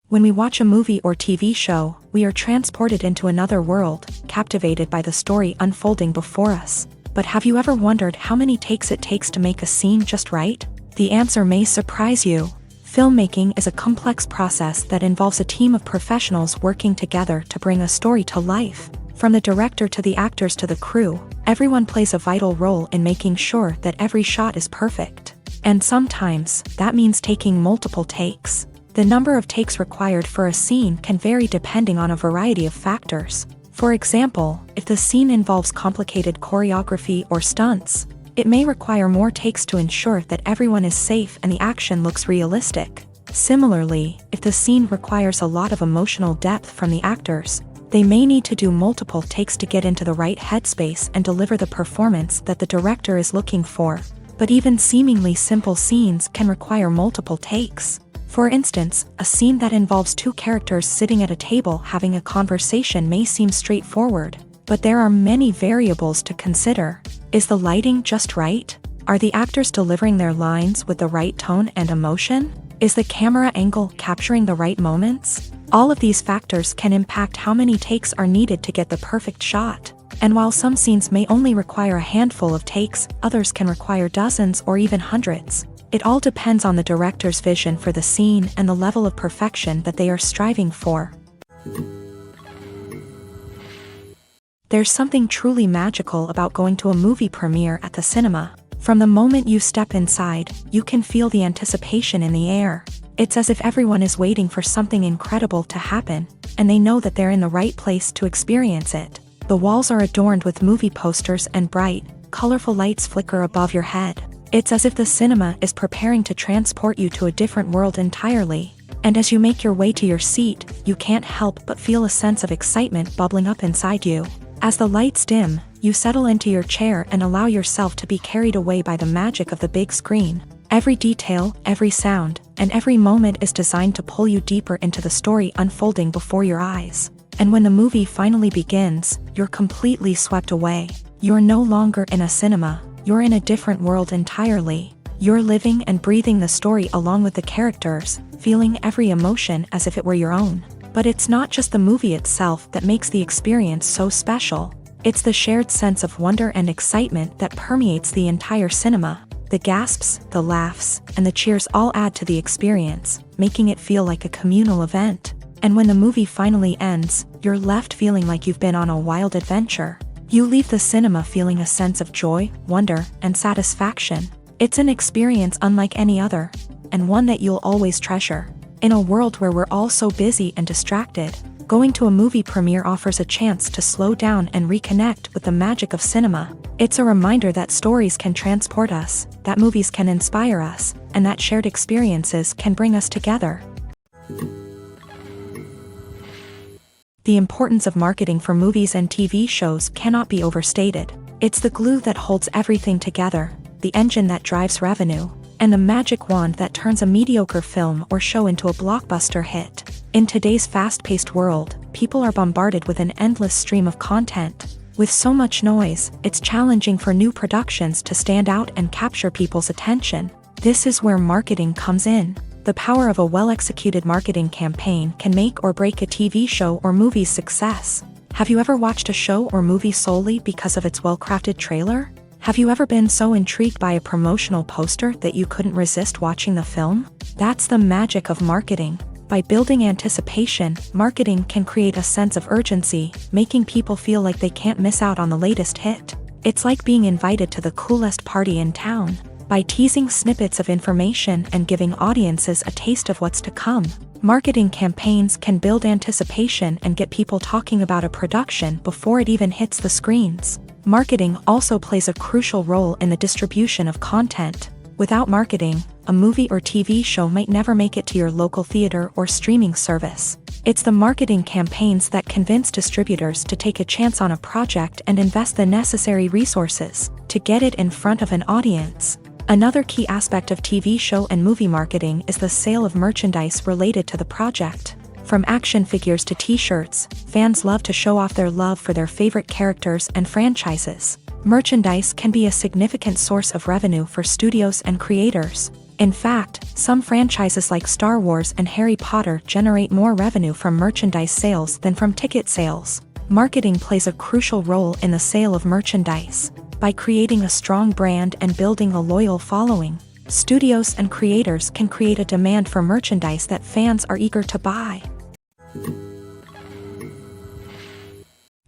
When we watch a movie or TV show, we are transported into another world, captivated by the story unfolding before us. But have you ever wondered how many takes it takes to make a scene just right? The answer may surprise you. Filmmaking is a complex process that involves a team of professionals working together to bring a story to life. From the director to the actors to the crew, everyone plays a vital role in making sure that every shot is perfect. And sometimes, that means taking multiple takes. The number of takes required for a scene can vary depending on a variety of factors. For example, if the scene involves complicated choreography or stunts, it may require more takes to ensure that everyone is safe and the action looks realistic. Similarly, if the scene requires a lot of emotional depth from the actors, they may need to do multiple takes to get into the right headspace and deliver the performance that the director is looking for. But even seemingly simple scenes can require multiple takes. For instance, a scene that involves two characters sitting at a table having a conversation may seem straightforward, but there are many variables to consider. Is the lighting just right? Are the actors delivering their lines with the right tone and emotion? Is the camera angle capturing the right moments? All of these factors can impact how many takes are needed to get the perfect shot. And while some scenes may only require a handful of takes, others can require dozens or even hundreds. It all depends on the director's vision for the scene and the level of perfection that they are striving for. There's something truly magical about going to a movie premiere at the cinema. From the moment you step inside, you can feel the anticipation in the air. It's as if everyone is waiting for something incredible to happen, and they know that they're in the right place to experience it. The walls are adorned with movie posters and bright, colorful lights flicker above your head. It's as if the cinema is preparing to transport you to a different world entirely. And as you make your way to your seat, you can't help but feel a sense of excitement bubbling up inside you. As the lights dim, you settle into your chair and allow yourself to be carried away by the magic of the big screen. Every detail, every sound, and every moment is designed to pull you deeper into the story unfolding before your eyes. And when the movie finally begins, you're completely swept away. You're no longer in a cinema. You're in a different world entirely. You're living and breathing the story along with the characters, feeling every emotion as if it were your own. But it's not just the movie itself that makes the experience so special. It's the shared sense of wonder and excitement that permeates the entire cinema. The gasps, the laughs, and the cheers all add to the experience, making it feel like a communal event. And when the movie finally ends, you're left feeling like you've been on a wild adventure. You leave the cinema feeling a sense of joy, wonder, and satisfaction. It's an experience unlike any other, and one that you'll always treasure. In a world where we're all so busy and distracted, going to a movie premiere offers a chance to slow down and reconnect with the magic of cinema. It's a reminder that stories can transport us, that movies can inspire us, and that shared experiences can bring us together. The importance of marketing for movies and TV shows cannot be overstated. It's the glue that holds everything together, the engine that drives revenue, and the magic wand that turns a mediocre film or show into a blockbuster hit. In today's fast-paced world, people are bombarded with an endless stream of content. With so much noise, it's challenging for new productions to stand out and capture people's attention. This is where marketing comes in. The power of a well-executed marketing campaign can make or break a TV show or movie's success. Have you ever watched a show or movie solely because of its well-crafted trailer? Have you ever been so intrigued by a promotional poster that you couldn't resist watching the film? That's the magic of marketing. By building anticipation, marketing can create a sense of urgency, making people feel like they can't miss out on the latest hit. It's like being invited to the coolest party in town. By teasing snippets of information and giving audiences a taste of what's to come, marketing campaigns can build anticipation and get people talking about a production before it even hits the screens. Marketing also plays a crucial role in the distribution of content. Without marketing, a movie or TV show might never make it to your local theater or streaming service. It's the marketing campaigns that convince distributors to take a chance on a project and invest the necessary resources to get it in front of an audience. Another key aspect of TV show and movie marketing is the sale of merchandise related to the project. From action figures to t-shirts, fans love to show off their love for their favorite characters and franchises. Merchandise can be a significant source of revenue for studios and creators. In fact, some franchises like Star Wars and Harry Potter generate more revenue from merchandise sales than from ticket sales. Marketing plays a crucial role in the sale of merchandise. By creating a strong brand and building a loyal following, studios and creators can create a demand for merchandise that fans are eager to buy.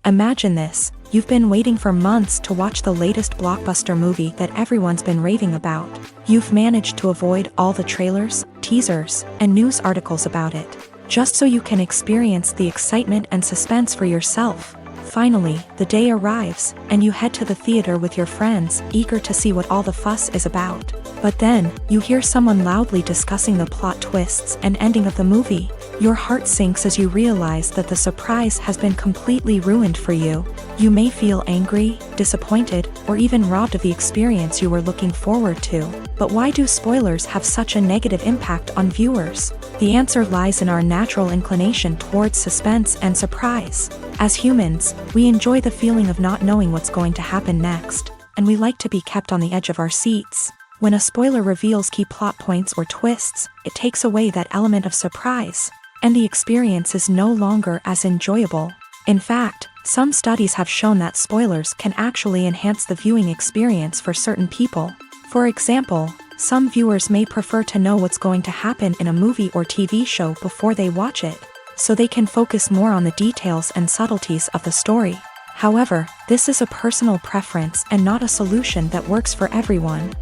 Imagine this: you've been waiting for months to watch the latest blockbuster movie that everyone's been raving about. You've managed to avoid all the trailers, teasers, and news articles about it, just so you can experience the excitement and suspense for yourself. Finally, the day arrives, and you head to the theater with your friends, eager to see what all the fuss is about. But then, you hear someone loudly discussing the plot twists and ending of the movie. Your heart sinks as you realize that the surprise has been completely ruined for you. You may feel angry, disappointed, or even robbed of the experience you were looking forward to. But why do spoilers have such a negative impact on viewers? The answer lies in our natural inclination towards suspense and surprise. As humans, we enjoy the feeling of not knowing what's going to happen next, and we like to be kept on the edge of our seats. When a spoiler reveals key plot points or twists, it takes away that element of surprise, and the experience is no longer as enjoyable. In fact, some studies have shown that spoilers can actually enhance the viewing experience for certain people. For example, some viewers may prefer to know what's going to happen in a movie or TV show before they watch it, so they can focus more on the details and subtleties of the story. However, this is a personal preference and not a solution that works for everyone.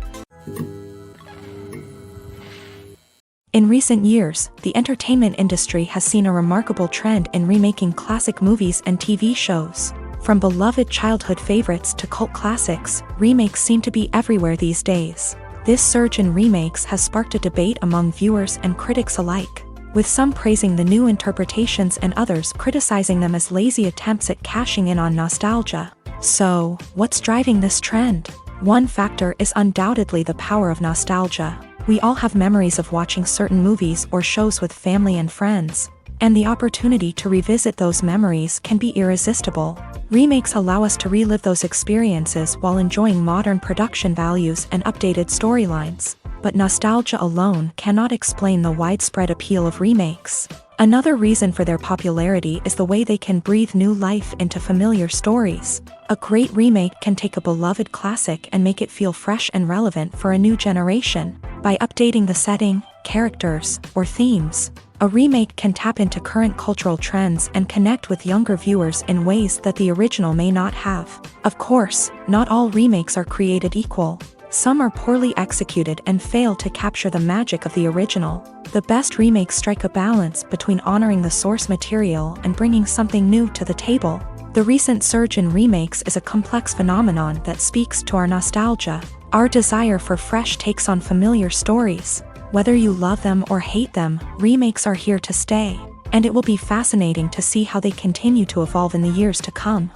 In recent years, the entertainment industry has seen a remarkable trend in remaking classic movies and TV shows. From beloved childhood favorites to cult classics, remakes seem to be everywhere these days. This surge in remakes has sparked a debate among viewers and critics alike, with some praising the new interpretations and others criticizing them as lazy attempts at cashing in on nostalgia. So, what's driving this trend? One factor is undoubtedly the power of nostalgia. We all have memories of watching certain movies or shows with family and friends, and the opportunity to revisit those memories can be irresistible. Remakes allow us to relive those experiences while enjoying modern production values and updated storylines. But nostalgia alone cannot explain the widespread appeal of remakes. Another reason for their popularity is the way they can breathe new life into familiar stories. A great remake can take a beloved classic and make it feel fresh and relevant for a new generation. By updating the setting, characters, or themes, a remake can tap into current cultural trends and connect with younger viewers in ways that the original may not have. Of course, not all remakes are created equal. Some are poorly executed and fail to capture the magic of the original. The best remakes strike a balance between honoring the source material and bringing something new to the table. The recent surge in remakes is a complex phenomenon that speaks to our nostalgia, our desire for fresh takes on familiar stories. Whether you love them or hate them, remakes are here to stay, and it will be fascinating to see how they continue to evolve in the years to come.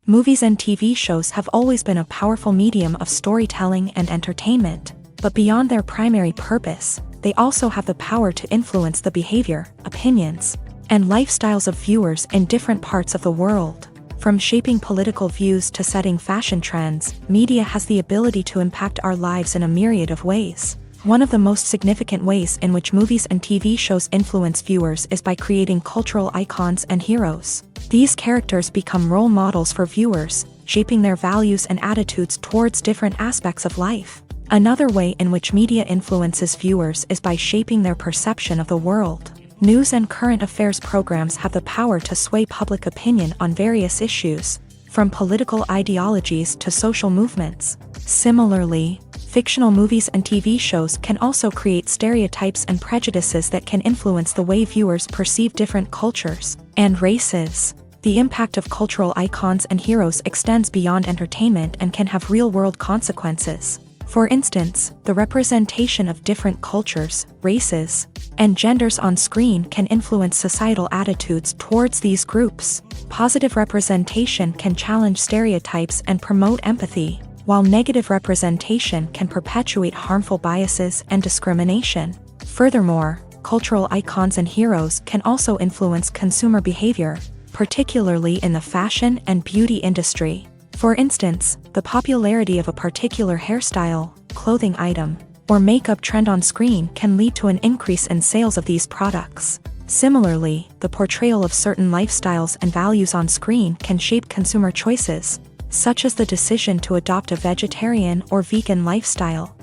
Movies and TV shows have always been a powerful medium of storytelling and entertainment, but beyond their primary purpose, they also have the power to influence the behavior, opinions, and lifestyles of viewers in different parts of the world. From shaping political views to setting fashion trends, media has the ability to impact our lives in a myriad of ways. One of the most significant ways in which movies and TV shows influence viewers is by creating cultural icons and heroes. These characters become role models for viewers, shaping their values and attitudes towards different aspects of life. Another way in which media influences viewers is by shaping their perception of the world. News and current affairs programs have the power to sway public opinion on various issues, from political ideologies to social movements. Similarly, fictional movies and TV shows can also create stereotypes and prejudices that can influence the way viewers perceive different cultures and races. The impact of cultural icons and heroes extends beyond entertainment and can have real-world consequences. For instance, the representation of different cultures, races, and genders on screen can influence societal attitudes towards these groups. Positive representation can challenge stereotypes and promote empathy, while negative representation can perpetuate harmful biases and discrimination. Furthermore, cultural icons and heroes can also influence consumer behavior, particularly in the fashion and beauty industry. For instance, the popularity of a particular hairstyle, clothing item, or makeup trend on screen can lead to an increase in sales of these products. Similarly, the portrayal of certain lifestyles and values on screen can shape consumer choices, such as the decision to adopt a vegetarian or vegan lifestyle.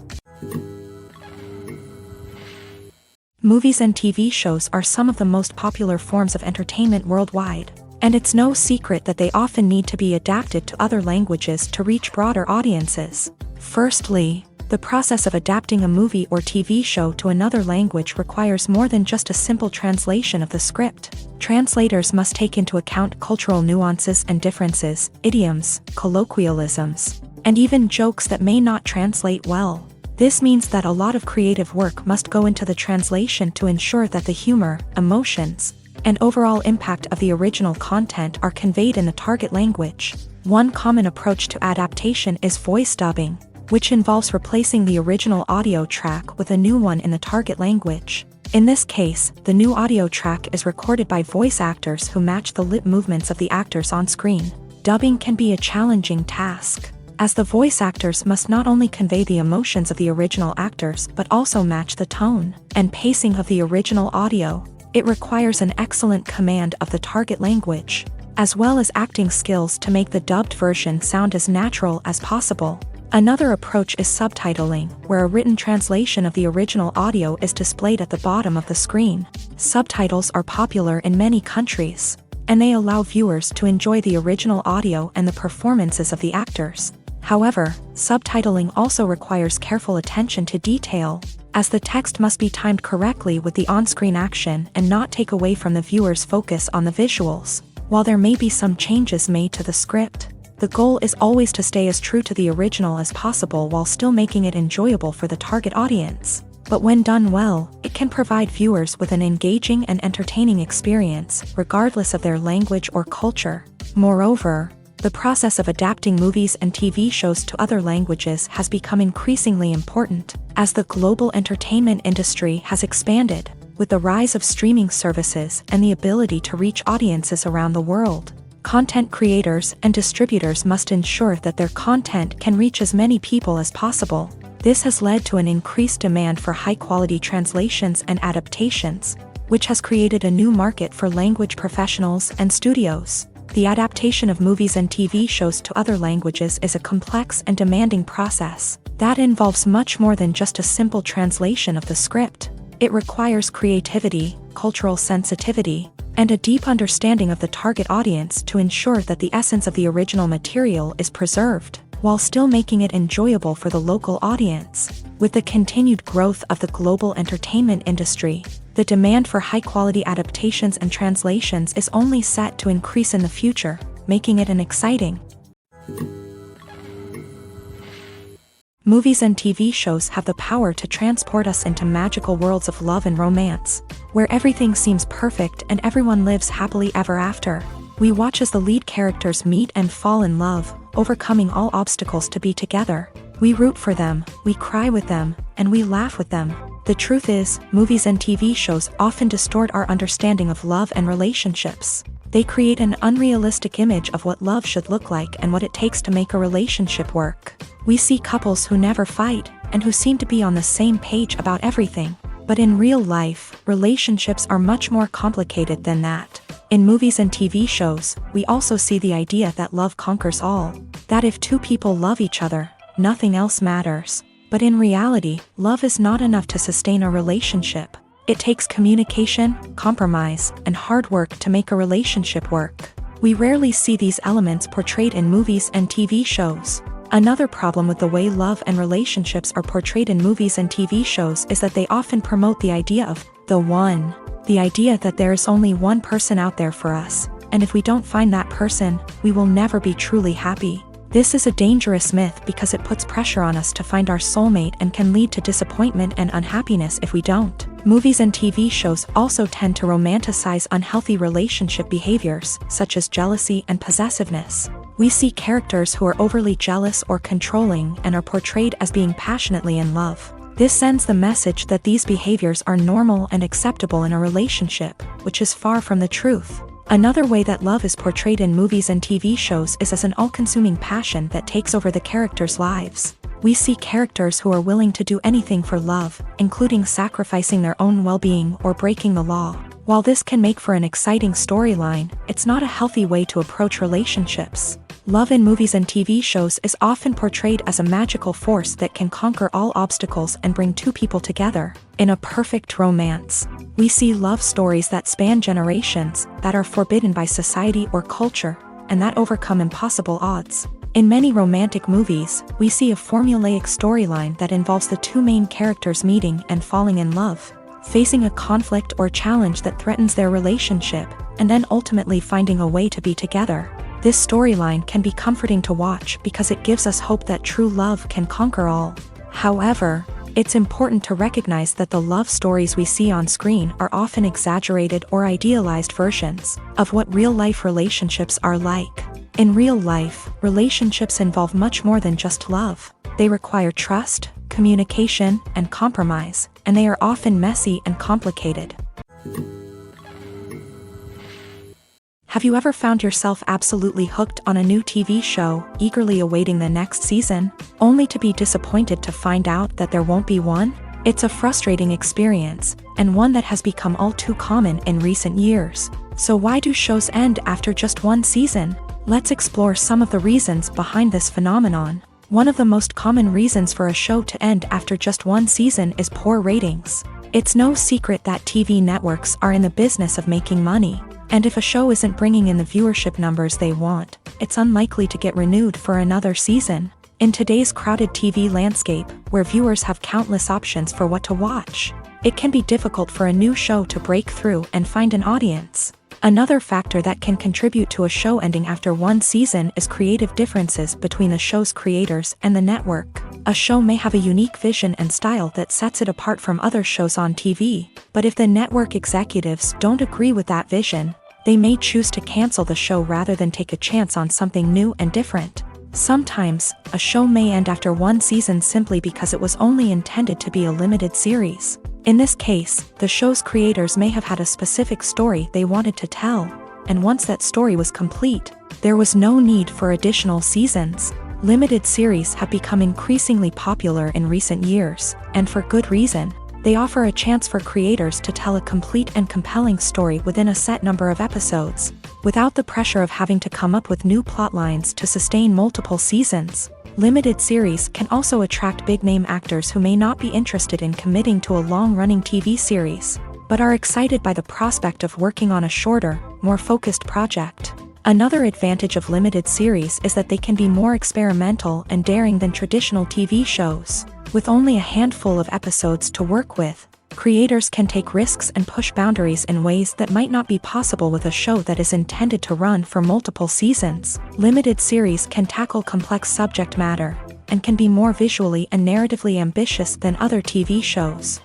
Movies and TV shows are some of the most popular forms of entertainment worldwide, and it's no secret that they often need to be adapted to other languages to reach broader audiences. Firstly, the process of adapting a movie or TV show to another language requires more than just a simple translation of the script. Translators must take into account cultural nuances and differences, idioms, colloquialisms, and even jokes that may not translate well. This means that a lot of creative work must go into the translation to ensure that the humor, emotions, and overall impact of the original content are conveyed in the target language. One common approach to adaptation is voice dubbing, which involves replacing the original audio track with a new one in the target language. In this case, the new audio track is recorded by voice actors who match the lip movements of the actors on screen. Dubbing can be a challenging task, as the voice actors must not only convey the emotions of the original actors but also match the tone and pacing of the original audio. It requires an excellent command of the target language, as well as acting skills to make the dubbed version sound as natural as possible. Another approach is subtitling, where a written translation of the original audio is displayed at the bottom of the screen. Subtitles are popular in many countries, and they allow viewers to enjoy the original audio and the performances of the actors. However, subtitling also requires careful attention to detail, as the text must be timed correctly with the on-screen action and not take away from the viewer's focus on the visuals. While there may be some changes made to the script, the goal is always to stay as true to the original as possible while still making it enjoyable for the target audience. But when done well, it can provide viewers with an engaging and entertaining experience, regardless of their language or culture. Moreover, the process of adapting movies and TV shows to other languages has become increasingly important, as the global entertainment industry has expanded, with the rise of streaming services and the ability to reach audiences around the world. Content creators and distributors must ensure that their content can reach as many people as possible. This has led to an increased demand for high-quality translations and adaptations, which has created a new market for language professionals and studios. The adaptation of movies and TV shows to other languages is a complex and demanding process that involves much more than just a simple translation of the script. It requires creativity, cultural sensitivity, and a deep understanding of the target audience to ensure that the essence of the original material is preserved, while still making it enjoyable for the local audience. With the continued growth of the global entertainment industry, the demand for high-quality adaptations and translations is only set to increase in the future, making it an exciting. Movies and TV shows have the power to transport us into magical worlds of love and romance, where everything seems perfect and everyone lives happily ever after. We watch as the lead characters meet and fall in love, overcoming all obstacles to be together. We root for them, we cry with them, and we laugh with them. The truth is, movies and TV shows often distort our understanding of love and relationships. They create an unrealistic image of what love should look like and what it takes to make a relationship work. We see couples who never fight, and who seem to be on the same page about everything. But in real life, relationships are much more complicated than that. In movies and TV shows, we also see the idea that love conquers all. That if two people love each other, nothing else matters. But in reality, love is not enough to sustain a relationship. It takes communication, compromise, and hard work to make a relationship work. We rarely see these elements portrayed in movies and TV shows. Another problem with the way love and relationships are portrayed in movies and TV shows is that they often promote the idea of the one. The idea that there is only one person out there for us, and if we don't find that person, we will never be truly happy. This is a dangerous myth because it puts pressure on us to find our soulmate and can lead to disappointment and unhappiness if we don't. Movies and TV shows also tend to romanticize unhealthy relationship behaviors, such as jealousy and possessiveness. We see characters who are overly jealous or controlling and are portrayed as being passionately in love. This sends the message that these behaviors are normal and acceptable in a relationship, which is far from the truth. Another way that love is portrayed in movies and TV shows is as an all-consuming passion that takes over the characters' lives. We see characters who are willing to do anything for love, including sacrificing their own well-being or breaking the law. While this can make for an exciting storyline, it's not a healthy way to approach relationships. Love in movies and TV shows is often portrayed as a magical force that can conquer all obstacles and bring two people together. In a perfect romance, we see love stories that span generations, that are forbidden by society or culture, and that overcome impossible odds. In many romantic movies, we see a formulaic storyline that involves the two main characters meeting and falling in love, facing a conflict or challenge that threatens their relationship, and then ultimately finding a way to be together. This storyline can be comforting to watch because it gives us hope that true love can conquer all. However, it's important to recognize that the love stories we see on screen are often exaggerated or idealized versions of what real-life relationships are like. In real life, relationships involve much more than just love. They require trust, communication, and compromise, and they are often messy and complicated. Have you ever found yourself absolutely hooked on a new TV show, eagerly awaiting the next season, only to be disappointed to find out that there won't be one? It's a frustrating experience, and one that has become all too common in recent years. So why do shows end after just one season? Let's explore some of the reasons behind this phenomenon. One of the most common reasons for a show to end after just one season is poor ratings. It's no secret that TV networks are in the business of making money. And if a show isn't bringing in the viewership numbers they want, it's unlikely to get renewed for another season. In today's crowded TV landscape, where viewers have countless options for what to watch, it can be difficult for a new show to break through and find an audience. Another factor that can contribute to a show ending after one season is creative differences between the show's creators and the network. A show may have a unique vision and style that sets it apart from other shows on TV, but if the network executives don't agree with that vision, they may choose to cancel the show rather than take a chance on something new and different. Sometimes, a show may end after one season simply because it was only intended to be a limited series. In this case, the show's creators may have had a specific story they wanted to tell, and once that story was complete, there was no need for additional seasons. Limited series have become increasingly popular in recent years, and for good reason. They offer a chance for creators to tell a complete and compelling story within a set number of episodes, without the pressure of having to come up with new plotlines to sustain multiple seasons. Limited series can also attract big-name actors who may not be interested in committing to a long-running TV series, but are excited by the prospect of working on a shorter, more focused project. Another advantage of limited series is that they can be more experimental and daring than traditional TV shows. With only a handful of episodes to work with, creators can take risks and push boundaries in ways that might not be possible with a show that is intended to run for multiple seasons. Limited series can tackle complex subject matter, and can be more visually and narratively ambitious than other TV shows.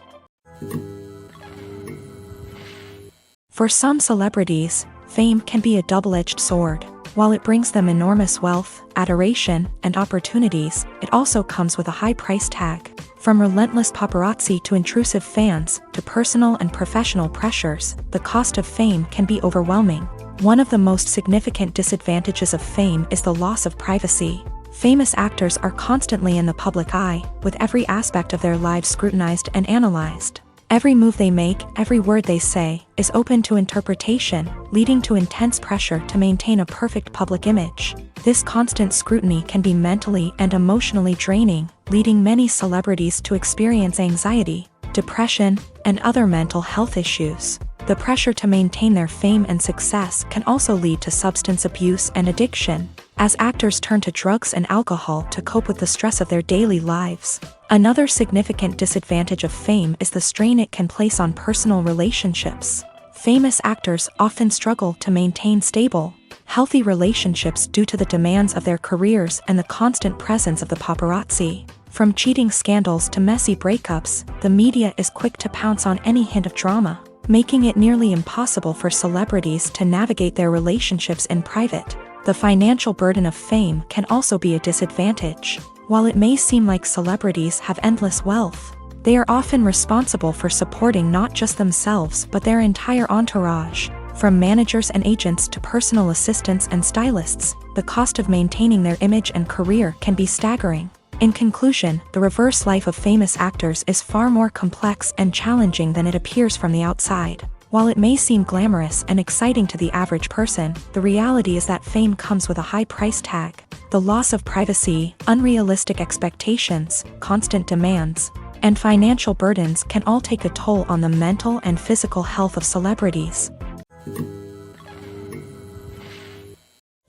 For some celebrities, fame can be a double-edged sword. While it brings them enormous wealth, adoration, and opportunities, it also comes with a high price tag. From relentless paparazzi to intrusive fans, to personal and professional pressures, the cost of fame can be overwhelming. One of the most significant disadvantages of fame is the loss of privacy. Famous actors are constantly in the public eye, with every aspect of their lives scrutinized and analyzed. Every move they make, every word they say, is open to interpretation, leading to intense pressure to maintain a perfect public image. This constant scrutiny can be mentally and emotionally draining, leading many celebrities to experience anxiety, depression, and other mental health issues. The pressure to maintain their fame and success can also lead to substance abuse and addiction, as actors turn to drugs and alcohol to cope with the stress of their daily lives. Another significant disadvantage of fame is the strain it can place on personal relationships. Famous actors often struggle to maintain stable, healthy relationships due to the demands of their careers and the constant presence of the paparazzi. From cheating scandals to messy breakups, the media is quick to pounce on any hint of drama, making it nearly impossible for celebrities to navigate their relationships in private. The financial burden of fame can also be a disadvantage. While it may seem like celebrities have endless wealth, they are often responsible for supporting not just themselves but their entire entourage. From managers and agents to personal assistants and stylists, the cost of maintaining their image and career can be staggering. In conclusion, the reverse life of famous actors is far more complex and challenging than it appears from the outside. While it may seem glamorous and exciting to the average person, the reality is that fame comes with a high price tag. The loss of privacy, unrealistic expectations, constant demands, and financial burdens can all take a toll on the mental and physical health of celebrities.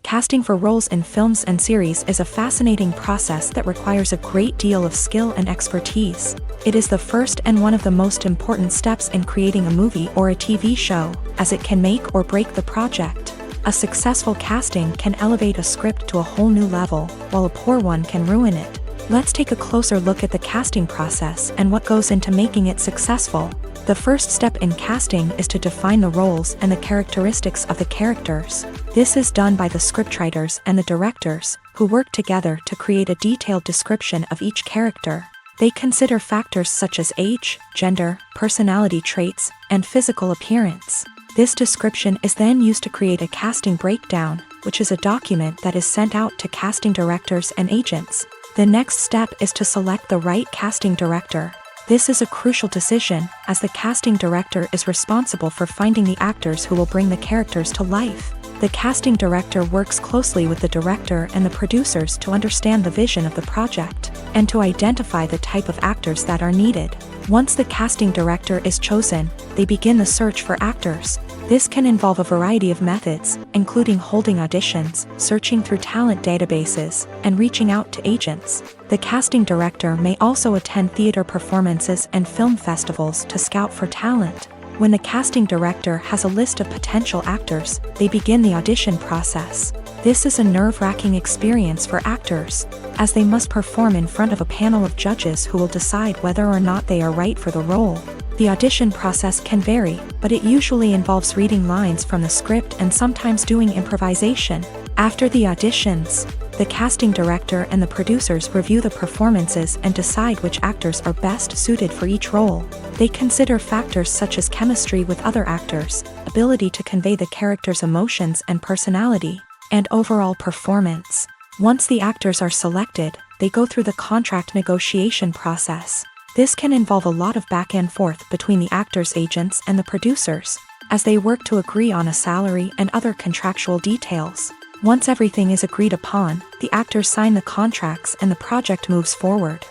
Casting for roles in films and series is a fascinating process that requires a great deal of skill and expertise. It is the first and one of the most important steps in creating a movie or a TV show, as it can make or break the project. A successful casting can elevate a script to a whole new level, while a poor one can ruin it. Let's take a closer look at the casting process and what goes into making it successful. The first step in casting is to define the roles and the characteristics of the characters. This is done by the scriptwriters and the directors, who work together to create a detailed description of each character. They consider factors such as age, gender, personality traits, and physical appearance. This description is then used to create a casting breakdown, which is a document that is sent out to casting directors and agents. The next step is to select the right casting director. This is a crucial decision, as the casting director is responsible for finding the actors who will bring the characters to life. The casting director works closely with the director and the producers to understand the vision of the project, and to identify the type of actors that are needed. Once the casting director is chosen, they begin the search for actors. This can involve a variety of methods, including holding auditions, searching through talent databases, and reaching out to agents. The casting director may also attend theater performances and film festivals to scout for talent. When the casting director has a list of potential actors, they begin the audition process. This is a nerve-wracking experience for actors, as they must perform in front of a panel of judges who will decide whether or not they are right for the role. The audition process can vary, but it usually involves reading lines from the script and sometimes doing improvisation. After the auditions, the casting director and the producers review the performances and decide which actors are best suited for each role. They consider factors such as chemistry with other actors, ability to convey the character's emotions and personality, and overall performance. Once the actors are selected, they go through the contract negotiation process. This can involve a lot of back and forth between the actors' agents and the producers, as they work to agree on a salary and other contractual details. Once everything is agreed upon, the actors sign the contracts and the project moves forward.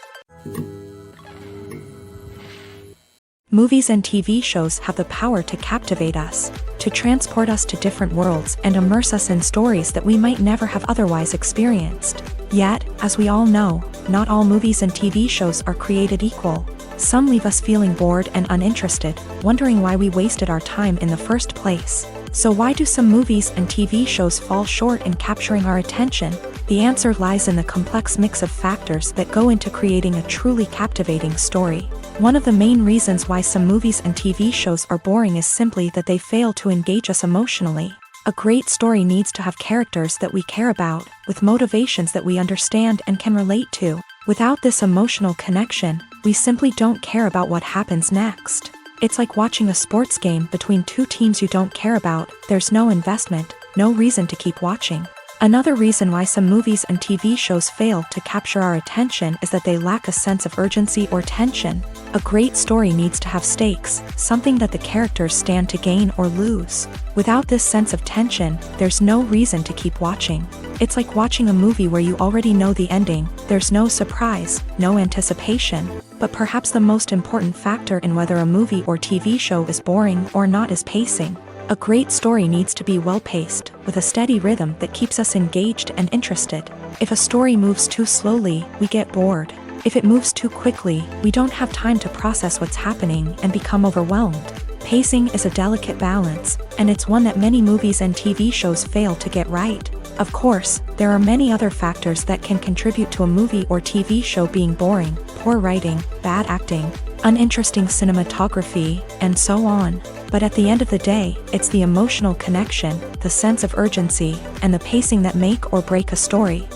Movies and TV shows have the power to captivate us, to transport us to different worlds and immerse us in stories that we might never have otherwise experienced. Yet, as we all know, not all movies and TV shows are created equal. Some leave us feeling bored and uninterested, wondering why we wasted our time in the first place. So why do some movies and TV shows fall short in capturing our attention? The answer lies in the complex mix of factors that go into creating a truly captivating story. One of the main reasons why some movies and TV shows are boring is simply that they fail to engage us emotionally. A great story needs to have characters that we care about, with motivations that we understand and can relate to. Without this emotional connection, we simply don't care about what happens next. It's like watching a sports game between two teams you don't care about. There's no investment, no reason to keep watching. Another reason why some movies and TV shows fail to capture our attention is that they lack a sense of urgency or tension. A great story needs to have stakes, something that the characters stand to gain or lose. Without this sense of tension, there's no reason to keep watching. It's like watching a movie where you already know the ending, there's no surprise, no anticipation. But perhaps the most important factor in whether a movie or TV show is boring or not is pacing. A great story needs to be well-paced, with a steady rhythm that keeps us engaged and interested. If a story moves too slowly, we get bored. If it moves too quickly, we don't have time to process what's happening and become overwhelmed. Pacing is a delicate balance, and it's one that many movies and TV shows fail to get right. Of course, there are many other factors that can contribute to a movie or TV show being boring: poor writing, bad acting, uninteresting cinematography, and so on. But at the end of the day, it's the emotional connection, the sense of urgency, and the pacing that make or break a story.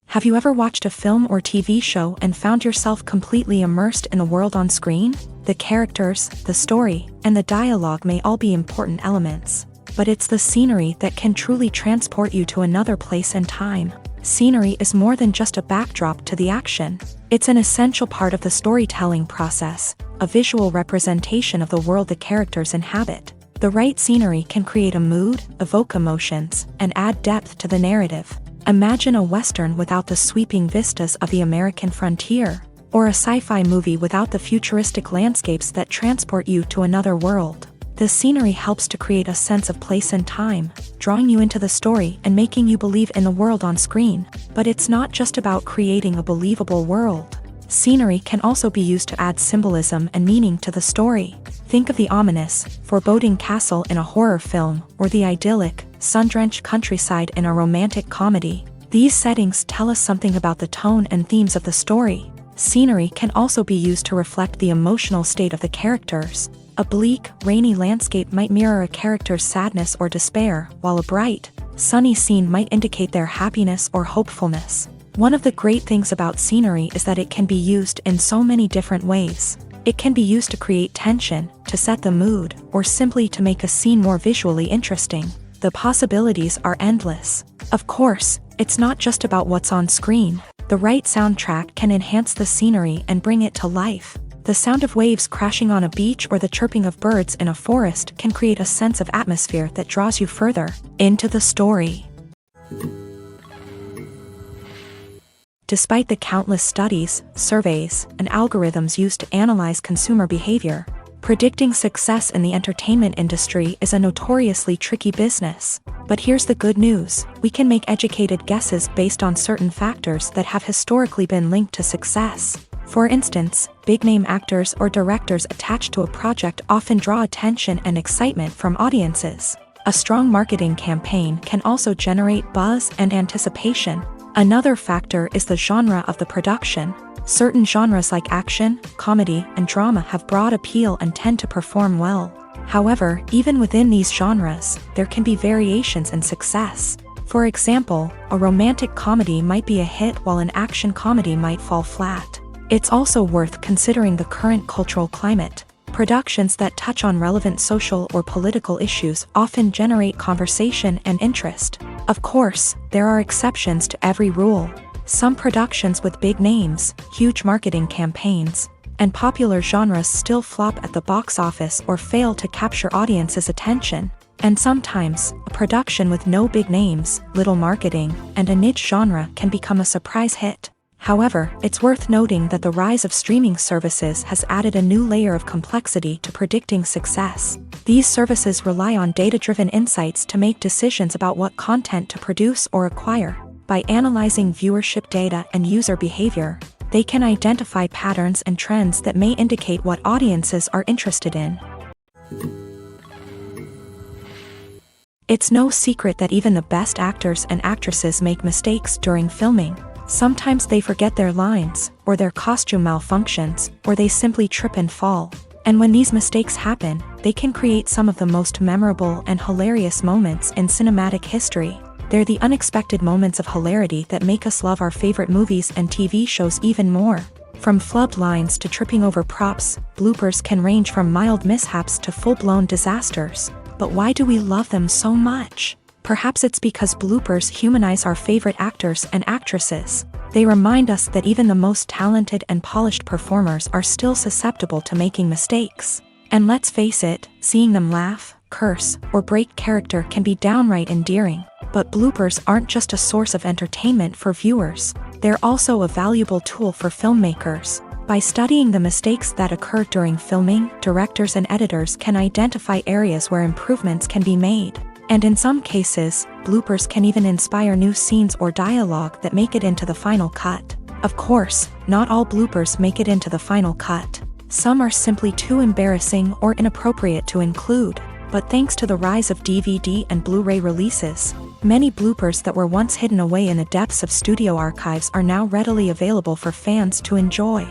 Have you ever watched a film or TV show and found yourself completely immersed in the world on screen? The characters, the story, and the dialogue may all be important elements, but it's the scenery that can truly transport you to another place and time. Scenery is more than just a backdrop to the action. It's an essential part of the storytelling process, a visual representation of the world the characters inhabit. The right scenery can create a mood, evoke emotions, and add depth to the narrative. Imagine a Western without the sweeping vistas of the American frontier, or a sci-fi movie without the futuristic landscapes that transport you to another world. The scenery helps to create a sense of place and time, drawing you into the story and making you believe in the world on screen. But it's not just about creating a believable world. Scenery can also be used to add symbolism and meaning to the story. Think of the ominous, foreboding castle in a horror film, or the idyllic, sun-drenched countryside in a romantic comedy. These settings tell us something about the tone and themes of the story. Scenery can also be used to reflect the emotional state of the characters. A bleak, rainy landscape might mirror a character's sadness or despair, while a bright, sunny scene might indicate their happiness or hopefulness. One of the great things about scenery is that it can be used in so many different ways. It can be used to create tension, to set the mood, or simply to make a scene more visually interesting. The possibilities are endless. Of course, it's not just about what's on screen. The right soundtrack can enhance the scenery and bring it to life. The sound of waves crashing on a beach or the chirping of birds in a forest can create a sense of atmosphere that draws you further into the story. Despite the countless studies, surveys, and algorithms used to analyze consumer behavior, predicting success in the entertainment industry is a notoriously tricky business. But here's the good news: we can make educated guesses based on certain factors that have historically been linked to success. For instance, big-name actors or directors attached to a project often draw attention and excitement from audiences. A strong marketing campaign can also generate buzz and anticipation. Another factor is the genre of the production. Certain genres like action, comedy, and drama have broad appeal and tend to perform well. However, even within these genres, there can be variations in success. For example, a romantic comedy might be a hit while an action comedy might fall flat. It's also worth considering the current cultural climate. Productions that touch on relevant social or political issues often generate conversation and interest. Of course, there are exceptions to every rule. Some productions with big names, huge marketing campaigns, and popular genres still flop at the box office or fail to capture audiences' attention. And sometimes, a production with no big names, little marketing, and a niche genre can become a surprise hit. However, it's worth noting that the rise of streaming services has added a new layer of complexity to predicting success. These services rely on data-driven insights to make decisions about what content to produce or acquire. By analyzing viewership data and user behavior, they can identify patterns and trends that may indicate what audiences are interested in. It's no secret that even the best actors and actresses make mistakes during filming. Sometimes they forget their lines, or their costume malfunctions, or they simply trip and fall. And when these mistakes happen, they can create some of the most memorable and hilarious moments in cinematic history. They're the unexpected moments of hilarity that make us love our favorite movies and TV shows even more. From flubbed lines to tripping over props, bloopers can range from mild mishaps to full-blown disasters. But why do we love them so much? Perhaps it's because bloopers humanize our favorite actors and actresses. They remind us that even the most talented and polished performers are still susceptible to making mistakes. And let's face it, seeing them laugh, curse, or break character can be downright endearing. But bloopers aren't just a source of entertainment for viewers. They're also a valuable tool for filmmakers. By studying the mistakes that occur during filming, directors and editors can identify areas where improvements can be made. And in some cases, bloopers can even inspire new scenes or dialogue that make it into the final cut. Of course, not all bloopers make it into the final cut. Some are simply too embarrassing or inappropriate to include. But thanks to the rise of DVD and Blu-ray releases, many bloopers that were once hidden away in the depths of studio archives are now readily available for fans to enjoy.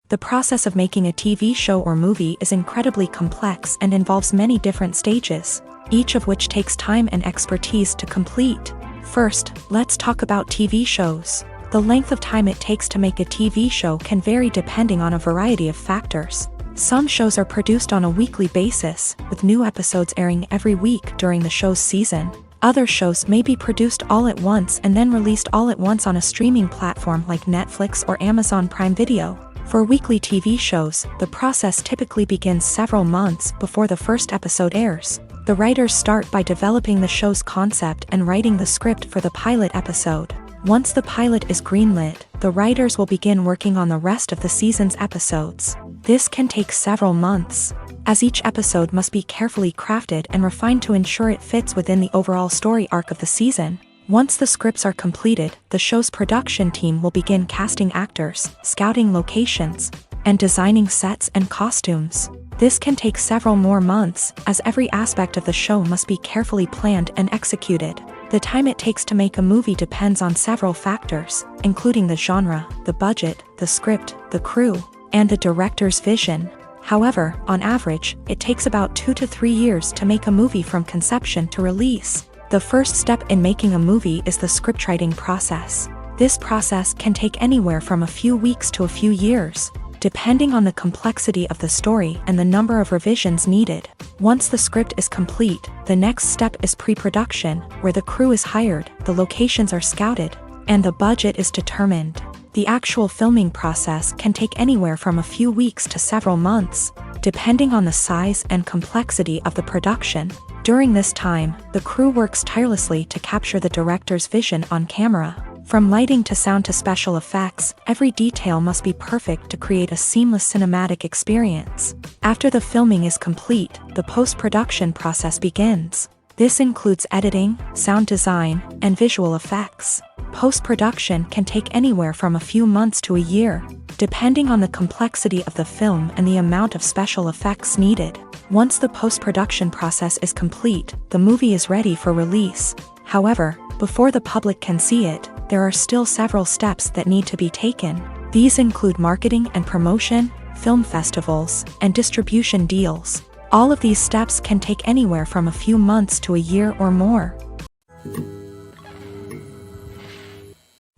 The process of making a TV show or movie is incredibly complex and involves many different stages, each of which takes time and expertise to complete. First, let's talk about TV shows. The length of time it takes to make a TV show can vary depending on a variety of factors. Some shows are produced on a weekly basis, with new episodes airing every week during the show's season. Other shows may be produced all at once and then released all at once on a streaming platform like Netflix or Amazon Prime Video. For weekly TV shows, the process typically begins several months before the first episode airs. The writers start by developing the show's concept and writing the script for the pilot episode. Once the pilot is greenlit, the writers will begin working on the rest of the season's episodes. This can take several months, as each episode must be carefully crafted and refined to ensure it fits within the overall story arc of the season. Once the scripts are completed, the show's production team will begin casting actors, scouting locations, and designing sets and costumes. This can take several more months, as every aspect of the show must be carefully planned and executed. The time it takes to make a movie depends on several factors, including the genre, the budget, the script, the crew, and the director's vision. However, on average, it takes about 2 to 3 years to make a movie from conception to release. The first step in making a movie is the scriptwriting process. This process can take anywhere from a few weeks to a few years, depending on the complexity of the story and the number of revisions needed. Once the script is complete, the next step is pre-production, where the crew is hired, the locations are scouted, and the budget is determined. The actual filming process can take anywhere from a few weeks to several months, depending on the size and complexity of the production. During this time, the crew works tirelessly to capture the director's vision on camera. From lighting to sound to special effects, every detail must be perfect to create a seamless cinematic experience. After the filming is complete, the post-production process begins. This includes editing, sound design, and visual effects. Post-production can take anywhere from a few months to a year, depending on the complexity of the film and the amount of special effects needed. Once the post-production process is complete, the movie is ready for release. However, before the public can see it, there are still several steps that need to be taken. These include marketing and promotion, film festivals, and distribution deals. All of these steps can take anywhere from a few months to a year or more.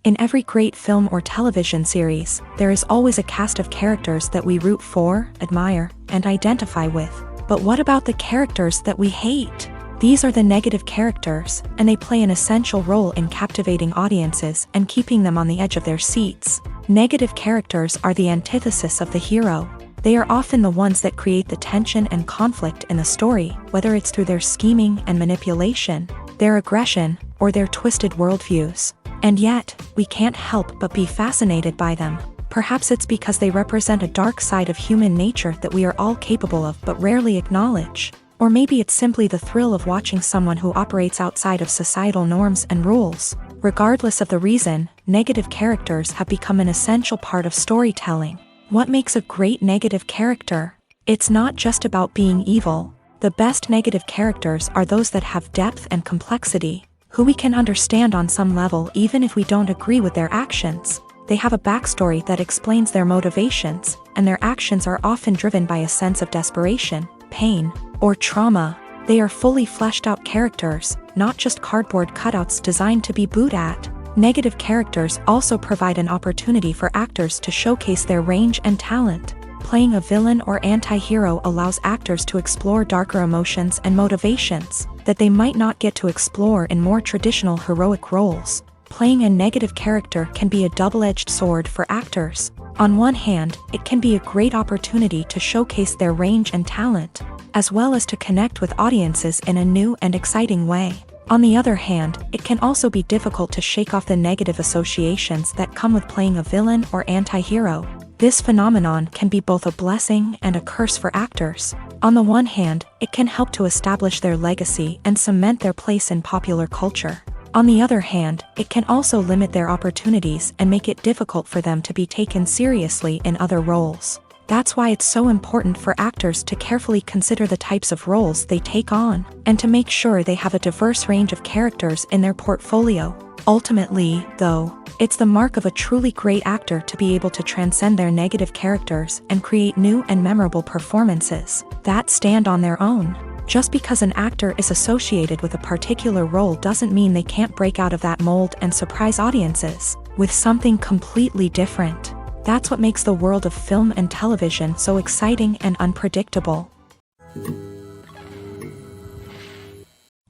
In every great film or television series, there is always a cast of characters that we root for, admire, and identify with. But what about the characters that we hate? These are the negative characters, and they play an essential role in captivating audiences and keeping them on the edge of their seats. Negative characters are the antithesis of the hero. They are often the ones that create the tension and conflict in the story, whether it's through their scheming and manipulation, their aggression, or their twisted worldviews. And yet, we can't help but be fascinated by them. Perhaps it's because they represent a dark side of human nature that we are all capable of but rarely acknowledge. Or maybe it's simply the thrill of watching someone who operates outside of societal norms and rules. Regardless of the reason, negative characters have become an essential part of storytelling. What makes a great negative character? It's not just about being evil. The best negative characters are those that have depth and complexity, who we can understand on some level even if we don't agree with their actions. They have a backstory that explains their motivations, and their actions are often driven by a sense of desperation, pain, or trauma. They are fully fleshed out characters, not just cardboard cutouts designed to be booed at. Negative characters also provide an opportunity for actors to showcase their range and talent. Playing a villain or anti-hero allows actors to explore darker emotions and motivations that they might not get to explore in more traditional heroic roles. Playing a negative character can be a double-edged sword for actors. On one hand, it can be a great opportunity to showcase their range and talent, as well as to connect with audiences in a new and exciting way. On the other hand, it can also be difficult to shake off the negative associations that come with playing a villain or anti-hero. This phenomenon can be both a blessing and a curse for actors. On the one hand, it can help to establish their legacy and cement their place in popular culture. On the other hand, it can also limit their opportunities and make it difficult for them to be taken seriously in other roles. That's why it's so important for actors to carefully consider the types of roles they take on, and to make sure they have a diverse range of characters in their portfolio. Ultimately, though, it's the mark of a truly great actor to be able to transcend their negative characters and create new and memorable performances that stand on their own. Just because an actor is associated with a particular role doesn't mean they can't break out of that mold and surprise audiences with something completely different. That's what makes the world of film and television so exciting and unpredictable.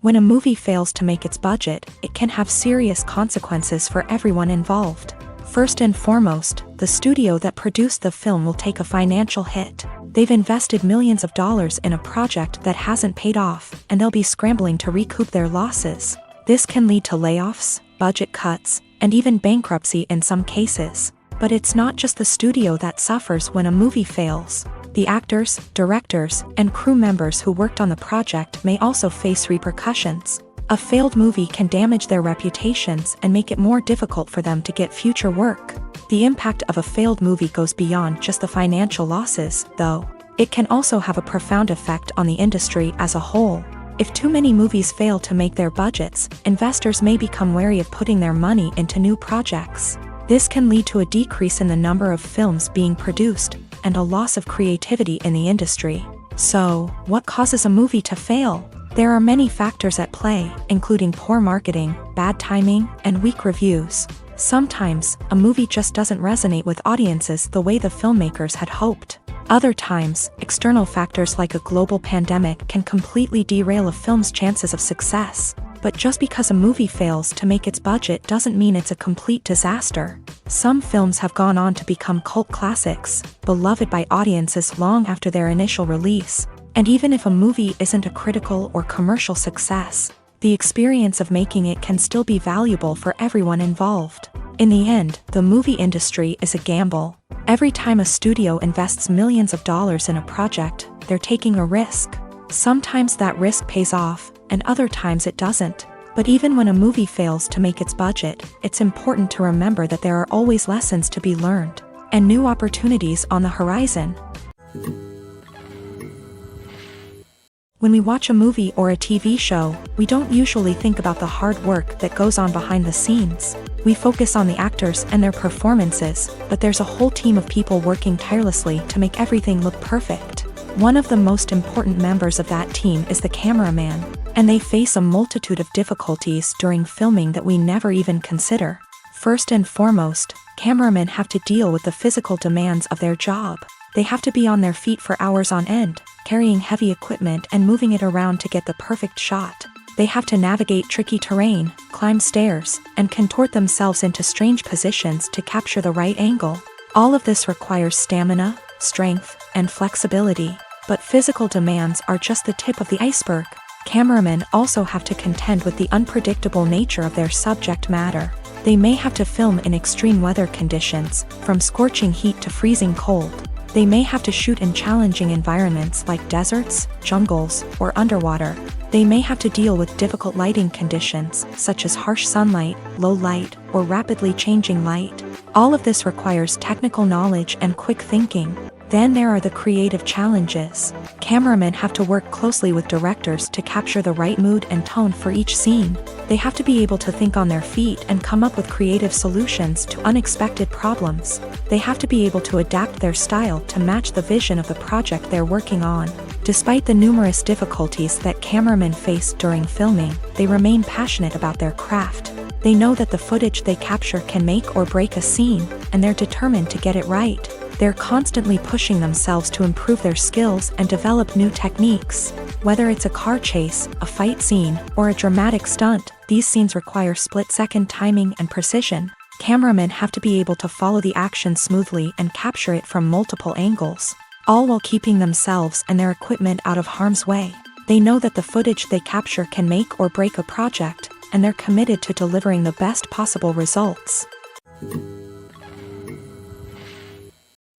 When a movie fails to make its budget, it can have serious consequences for everyone involved. First and foremost, the studio that produced the film will take a financial hit. They've invested millions of dollars in a project that hasn't paid off, and they'll be scrambling to recoup their losses. This can lead to layoffs, budget cuts, and even bankruptcy in some cases. But it's not just the studio that suffers when a movie fails. The actors, directors, and crew members who worked on the project may also face repercussions. A failed movie can damage their reputations and make it more difficult for them to get future work. The impact of a failed movie goes beyond just the financial losses, though. It can also have a profound effect on the industry as a whole. If too many movies fail to make their budgets, investors may become wary of putting their money into new projects. This can lead to a decrease in the number of films being produced, and a loss of creativity in the industry. So, what causes a movie to fail? There are many factors at play, including poor marketing, bad timing, and weak reviews. Sometimes, a movie just doesn't resonate with audiences the way the filmmakers had hoped. Other times, external factors like a global pandemic can completely derail a film's chances of success. But just because a movie fails to make its budget doesn't mean it's a complete disaster. Some films have gone on to become cult classics, beloved by audiences long after their initial release. And even if a movie isn't a critical or commercial success, the experience of making it can still be valuable for everyone involved. In the end, the movie industry is a gamble. Every time a studio invests millions of dollars in a project, they're taking a risk. Sometimes that risk pays off, and other times it doesn't. But even when a movie fails to make its budget, it's important to remember that there are always lessons to be learned, and new opportunities on the horizon. When we watch a movie or a TV show, we don't usually think about the hard work that goes on behind the scenes. We focus on the actors and their performances, but there's a whole team of people working tirelessly to make everything look perfect. One of the most important members of that team is the cameraman, and they face a multitude of difficulties during filming that we never even consider. First and foremost, cameramen have to deal with the physical demands of their job. They have to be on their feet for hours on end, carrying heavy equipment and moving it around to get the perfect shot. They have to navigate tricky terrain, climb stairs, and contort themselves into strange positions to capture the right angle. All of this requires stamina, strength, and flexibility. But physical demands are just the tip of the iceberg. Cameramen also have to contend with the unpredictable nature of their subject matter. They may have to film in extreme weather conditions, from scorching heat to freezing cold. They may have to shoot in challenging environments like deserts, jungles, or underwater. They may have to deal with difficult lighting conditions, such as harsh sunlight, low light, or rapidly changing light. All of this requires technical knowledge and quick thinking. Then there are the creative challenges. Cameramen have to work closely with directors to capture the right mood and tone for each scene. They have to be able to think on their feet and come up with creative solutions to unexpected problems. They have to be able to adapt their style to match the vision of the project they're working on. Despite the numerous difficulties that cameramen face during filming, they remain passionate about their craft. They know that the footage they capture can make or break a scene, and they're determined to get it right. They're constantly pushing themselves to improve their skills and develop new techniques. Whether it's a car chase, a fight scene, or a dramatic stunt, these scenes require split-second timing and precision. Cameramen have to be able to follow the action smoothly and capture it from multiple angles, all while keeping themselves and their equipment out of harm's way. They know that the footage they capture can make or break a project, and they're committed to delivering the best possible results.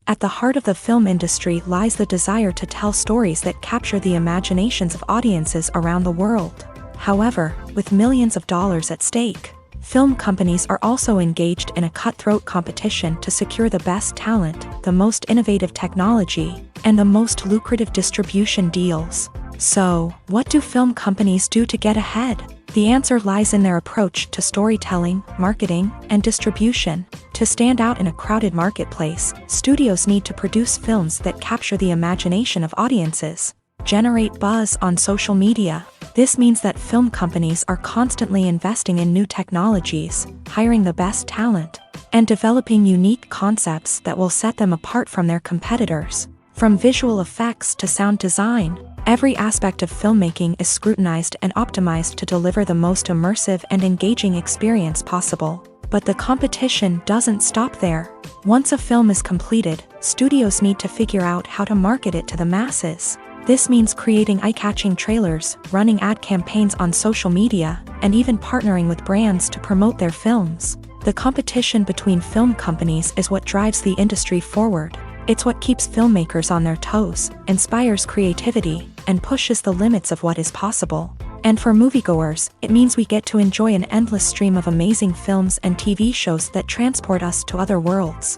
At the heart of the film industry lies the desire to tell stories that capture the imaginations of audiences around the world. However, with millions of dollars at stake, film companies are also engaged in a cutthroat competition to secure the best talent, the most innovative technology, and the most lucrative distribution deals. So, what do film companies do to get ahead? The answer lies in their approach to storytelling, marketing, and distribution. To stand out in a crowded marketplace, studios need to produce films that capture the imagination of audiences, generate buzz on social media. This means that film companies are constantly investing in new technologies, hiring the best talent, and developing unique concepts that will set them apart from their competitors. From visual effects to sound design, every aspect of filmmaking is scrutinized and optimized to deliver the most immersive and engaging experience possible. But the competition doesn't stop there. Once a film is completed, studios need to figure out how to market it to the masses. This means creating eye-catching trailers, running ad campaigns on social media, and even partnering with brands to promote their films. The competition between film companies is what drives the industry forward. It's what keeps filmmakers on their toes, inspires creativity, and pushes the limits of what is possible. And for moviegoers, it means we get to enjoy an endless stream of amazing films and TV shows that transport us to other worlds.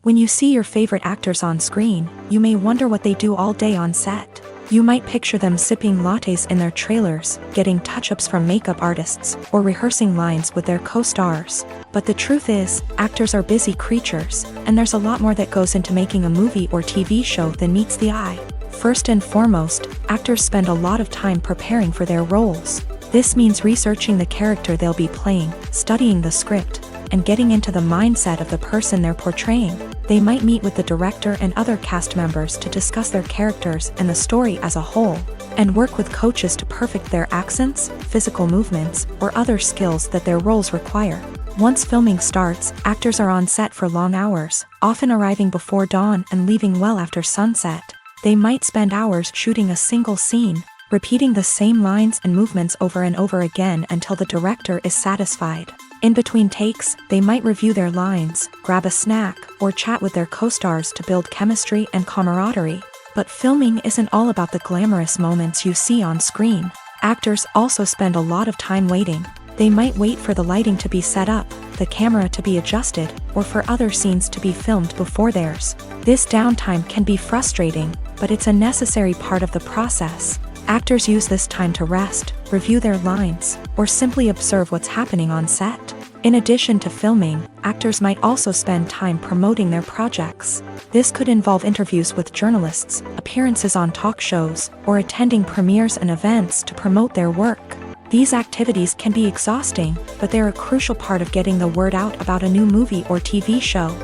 When you see your favorite actors on screen, you may wonder what they do all day on set. You might picture them sipping lattes in their trailers, getting touch-ups from makeup artists, or rehearsing lines with their co-stars. But the truth is, actors are busy creatures, and there's a lot more that goes into making a movie or TV show than meets the eye. First and foremost, actors spend a lot of time preparing for their roles. This means researching the character they'll be playing, studying the script, and getting into the mindset of the person they're portraying. They might meet with the director and other cast members to discuss their characters and the story as a whole, and work with coaches to perfect their accents, physical movements, or other skills that their roles require. Once filming starts, actors are on set for long hours, often arriving before dawn and leaving well after sunset. They might spend hours shooting a single scene, repeating the same lines and movements over and over again until the director is satisfied. In between takes, they might review their lines, grab a snack, or chat with their co-stars to build chemistry and camaraderie. But filming isn't all about the glamorous moments you see on screen. Actors also spend a lot of time waiting. They might wait for the lighting to be set up, the camera to be adjusted, or for other scenes to be filmed before theirs. This downtime can be frustrating, but it's a necessary part of the process. Actors use this time to rest, review their lines, or simply observe what's happening on set. In addition to filming, actors might also spend time promoting their projects. This could involve interviews with journalists, appearances on talk shows, or attending premieres and events to promote their work. These activities can be exhausting, but they're a crucial part of getting the word out about a new movie or TV show.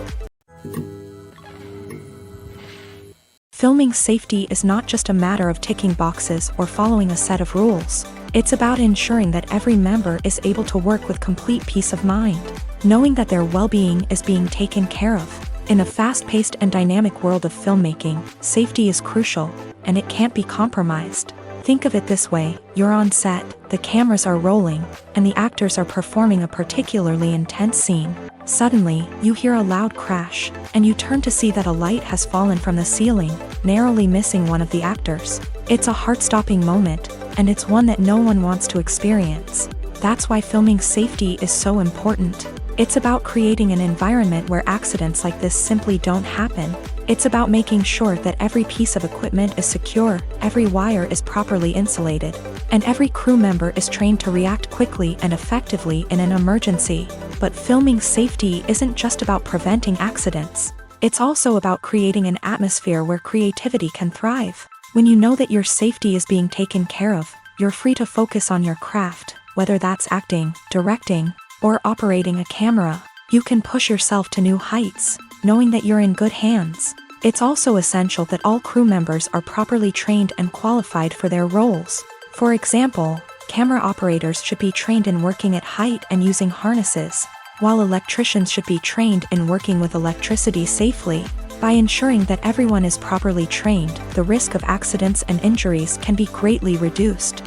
Filming safety is not just a matter of ticking boxes or following a set of rules. It's about ensuring that every member is able to work with complete peace of mind, knowing that their well-being is being taken care of. In a fast-paced and dynamic world of filmmaking, safety is crucial, and it can't be compromised. Think of it this way: you're on set, the cameras are rolling, and the actors are performing a particularly intense scene. Suddenly, you hear a loud crash, and you turn to see that a light has fallen from the ceiling, narrowly missing one of the actors. It's a heart-stopping moment, and it's one that no one wants to experience. That's why filming safety is so important. It's about creating an environment where accidents like this simply don't happen. It's about making sure that every piece of equipment is secure, every wire is properly insulated, and every crew member is trained to react quickly and effectively in an emergency. But filming safety isn't just about preventing accidents. It's also about creating an atmosphere where creativity can thrive. When you know that your safety is being taken care of, you're free to focus on your craft, whether that's acting, directing, or operating a camera. You can push yourself to new heights, knowing that you're in good hands. It's also essential that all crew members are properly trained and qualified for their roles. For example, camera operators should be trained in working at height and using harnesses, while electricians should be trained in working with electricity safely. By ensuring that everyone is properly trained, the risk of accidents and injuries can be greatly reduced.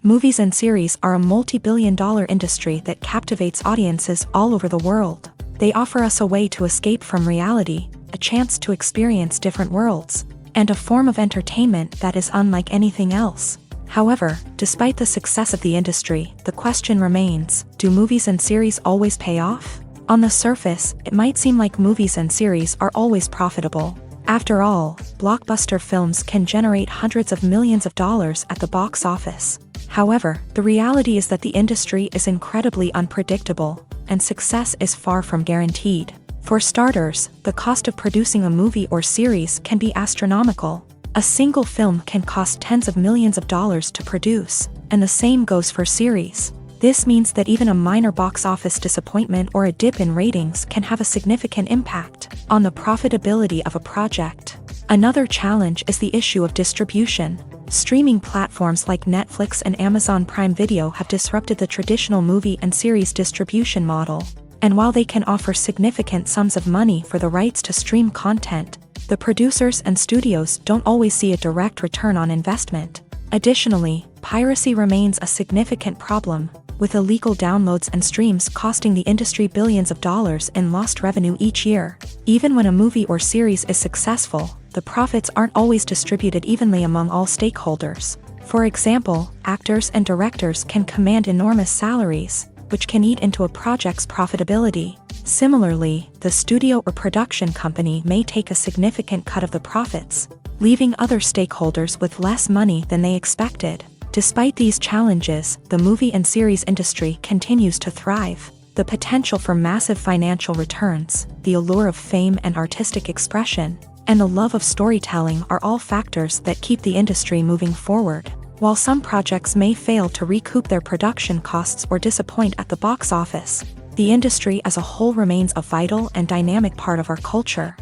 Movies and series are a multi-billion-dollar industry that captivates audiences all over the world. They offer us a way to escape from reality, a chance to experience different worlds, and a form of entertainment that is unlike anything else. However, despite the success of the industry, the question remains, do movies and series always pay off? On the surface, it might seem like movies and series are always profitable. After all, blockbuster films can generate hundreds of millions of dollars at the box office. However, the reality is that the industry is incredibly unpredictable, and success is far from guaranteed. For starters, the cost of producing a movie or series can be astronomical. A single film can cost tens of millions of dollars to produce, and the same goes for series. This means that even a minor box office disappointment or a dip in ratings can have a significant impact on the profitability of a project. Another challenge is the issue of distribution. Streaming platforms like Netflix and Amazon Prime Video have disrupted the traditional movie and series distribution model. And while they can offer significant sums of money for the rights to stream content, the producers and studios don't always see a direct return on investment. Additionally, piracy remains a significant problem, with illegal downloads and streams costing the industry billions of dollars in lost revenue each year. Even when a movie or series is successful, the profits aren't always distributed evenly among all stakeholders. For example, actors and directors can command enormous salaries, which can eat into a project's profitability. Similarly, the studio or production company may take a significant cut of the profits, leaving other stakeholders with less money than they expected. Despite these challenges, the movie and series industry continues to thrive. The potential for massive financial returns, the allure of fame and artistic expression, and the love of storytelling are all factors that keep the industry moving forward. While some projects may fail to recoup their production costs or disappoint at the box office, the industry as a whole remains a vital and dynamic part of our culture.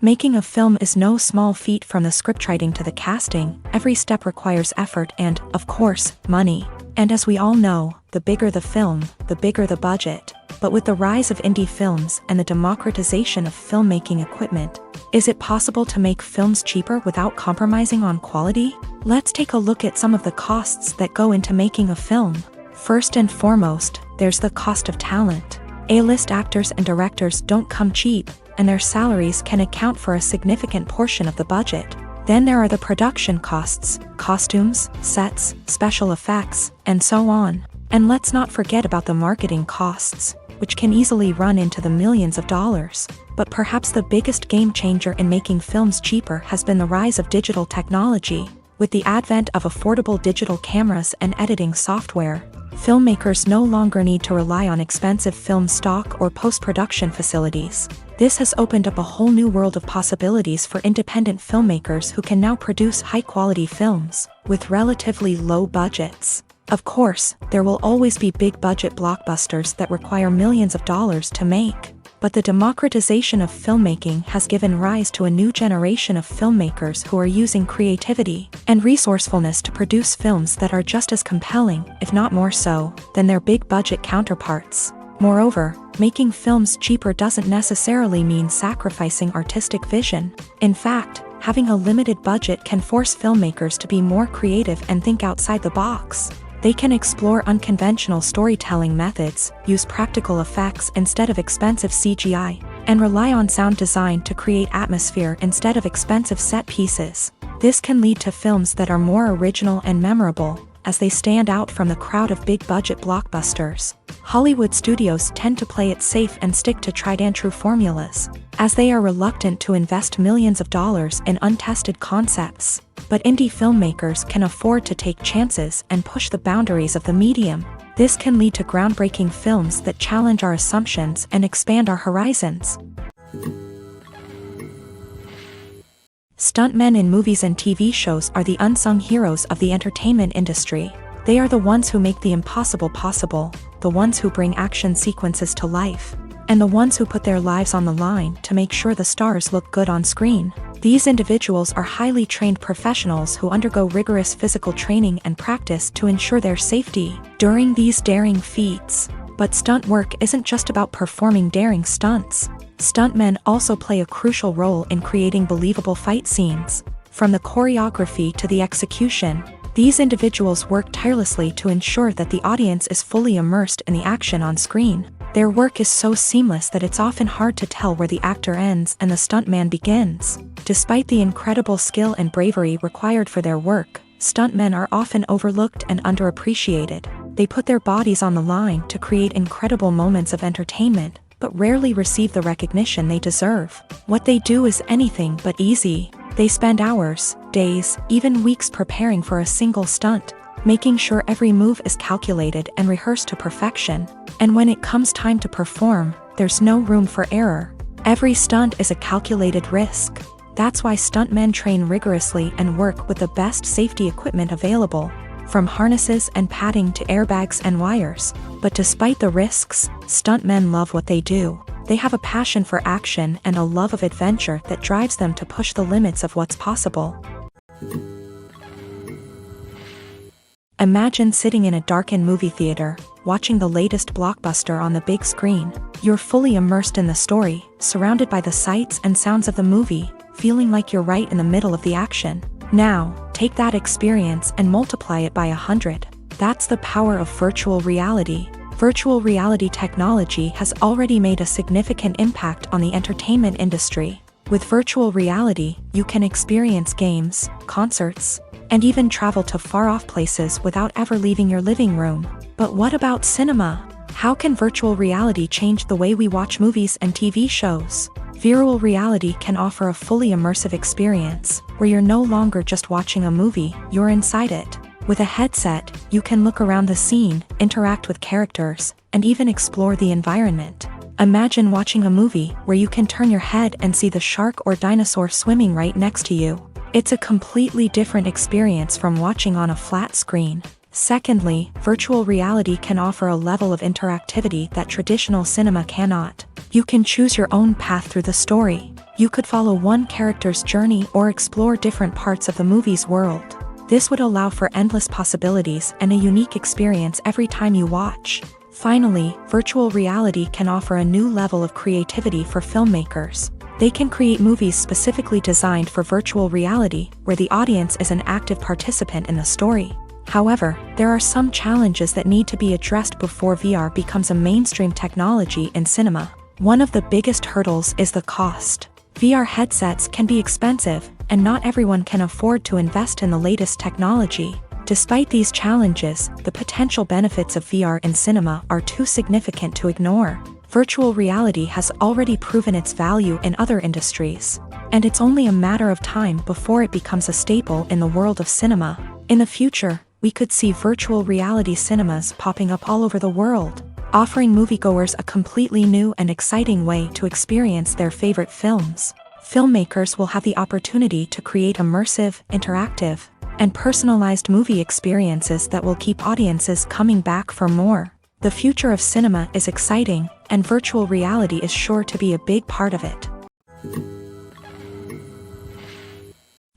Making a film is no small feat. From the scriptwriting to the casting, every step requires effort and, of course, money. And as we all know, the bigger the film, the bigger the budget. But with the rise of indie films and the democratization of filmmaking equipment, is it possible to make films cheaper without compromising on quality? Let's take a look at some of the costs that go into making a film. First and foremost, there's the cost of talent. A-list actors and directors don't come cheap, and their salaries can account for a significant portion of the budget. Then there are the production costs, costumes, sets, special effects, and so on. And let's not forget about the marketing costs, which can easily run into the millions of dollars. But perhaps the biggest game changer in making films cheaper has been the rise of digital technology. With the advent of affordable digital cameras and editing software, filmmakers no longer need to rely on expensive film stock or post-production facilities. This has opened up a whole new world of possibilities for independent filmmakers who can now produce high-quality films with relatively low budgets. Of course, there will always be big-budget blockbusters that require millions of dollars to make. But the democratization of filmmaking has given rise to a new generation of filmmakers who are using creativity and resourcefulness to produce films that are just as compelling, if not more so, than their big-budget counterparts. Moreover, making films cheaper doesn't necessarily mean sacrificing artistic vision. In fact, having a limited budget can force filmmakers to be more creative and think outside the box. They can explore unconventional storytelling methods, use practical effects instead of expensive CGI, and rely on sound design to create atmosphere instead of expensive set pieces. This can lead to films that are more original and memorable, as they stand out from the crowd of big-budget blockbusters. Hollywood studios tend to play it safe and stick to tried-and-true formulas, as they are reluctant to invest millions of dollars in untested concepts. But indie filmmakers can afford to take chances and push the boundaries of the medium. This can lead to groundbreaking films that challenge our assumptions and expand our horizons. Stuntmen in movies and TV shows are the unsung heroes of the entertainment industry. They are the ones who make the impossible possible, the ones who bring action sequences to life, and the ones who put their lives on the line to make sure the stars look good on screen. These individuals are highly trained professionals who undergo rigorous physical training and practice to ensure their safety during these daring feats. But stunt work isn't just about performing daring stunts. Stuntmen also play a crucial role in creating believable fight scenes. From the choreography to the execution, these individuals work tirelessly to ensure that the audience is fully immersed in the action on screen. Their work is so seamless that it's often hard to tell where the actor ends and the stuntman begins. Despite the incredible skill and bravery required for their work, stuntmen are often overlooked and underappreciated. They put their bodies on the line to create incredible moments of entertainment, but rarely receive the recognition they deserve. What they do is anything but easy. They spend hours, days, even weeks preparing for a single stunt, making sure every move is calculated and rehearsed to perfection. And when it comes time to perform, there's no room for error. Every stunt is a calculated risk. That's why stuntmen train rigorously and work with the best safety equipment available, from harnesses and padding to airbags and wires. But despite the risks, stuntmen love what they do. They have a passion for action and a love of adventure that drives them to push the limits of what's possible. Imagine sitting in a darkened movie theater, watching the latest blockbuster on the big screen. You're fully immersed in the story, surrounded by the sights and sounds of the movie, feeling like you're right in the middle of the action. Now, take that experience and multiply it by 100. That's the power of virtual reality. Virtual reality technology has already made a significant impact on the entertainment industry. With virtual reality, you can experience games, concerts, and even travel to far-off places without ever leaving your living room. But what about cinema? How can virtual reality change the way we watch movies and TV shows? Virtual reality can offer a fully immersive experience, where you're no longer just watching a movie, you're inside it. With a headset, you can look around the scene, interact with characters, and even explore the environment. Imagine watching a movie where you can turn your head and see the shark or dinosaur swimming right next to you. It's a completely different experience from watching on a flat screen. Secondly, virtual reality can offer a level of interactivity that traditional cinema cannot. You can choose your own path through the story. You could follow one character's journey or explore different parts of the movie's world. This would allow for endless possibilities and a unique experience every time you watch. Finally, virtual reality can offer a new level of creativity for filmmakers. They can create movies specifically designed for virtual reality, where the audience is an active participant in the story. However, there are some challenges that need to be addressed before VR becomes a mainstream technology in cinema. One of the biggest hurdles is the cost. VR headsets can be expensive, and not everyone can afford to invest in the latest technology. Despite these challenges, the potential benefits of VR in cinema are too significant to ignore. Virtual reality has already proven its value in other industries, and it's only a matter of time before it becomes a staple in the world of cinema. In the future, we could see virtual reality cinemas popping up all over the world, offering moviegoers a completely new and exciting way to experience their favorite films. Filmmakers will have the opportunity to create immersive, interactive, and personalized movie experiences that will keep audiences coming back for more. The future of cinema is exciting, and virtual reality is sure to be a big part of it.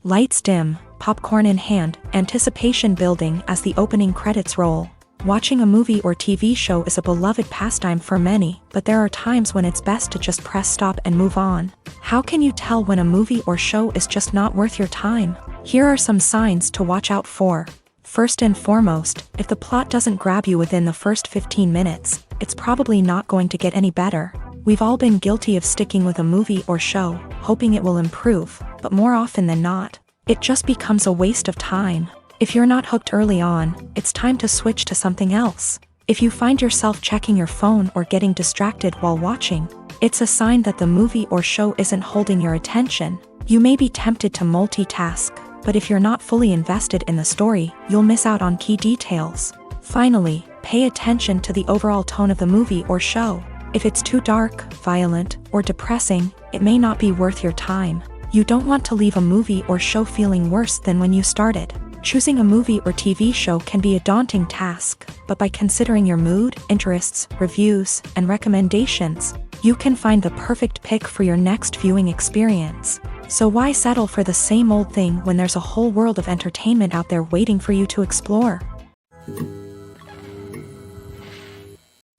Lights dim, popcorn in hand, anticipation building as the opening credits roll. Watching a movie or TV show is a beloved pastime for many, but there are times when it's best to just press stop and move on. How can you tell when a movie or show is just not worth your time? Here are some signs to watch out for. First and foremost, if the plot doesn't grab you within the first 15 minutes, it's probably not going to get any better. We've all been guilty of sticking with a movie or show, hoping it will improve, but more often than not, it just becomes a waste of time. If you're not hooked early on, it's time to switch to something else. If you find yourself checking your phone or getting distracted while watching, it's a sign that the movie or show isn't holding your attention. You may be tempted to multitask, but if you're not fully invested in the story, you'll miss out on key details. Finally, pay attention to the overall tone of the movie or show. If it's too dark, violent, or depressing, it may not be worth your time. You don't want to leave a movie or show feeling worse than when you started. Choosing a movie or TV show can be a daunting task, but by considering your mood, interests, reviews, and recommendations, you can find the perfect pick for your next viewing experience. So why settle for the same old thing when there's a whole world of entertainment out there waiting for you to explore?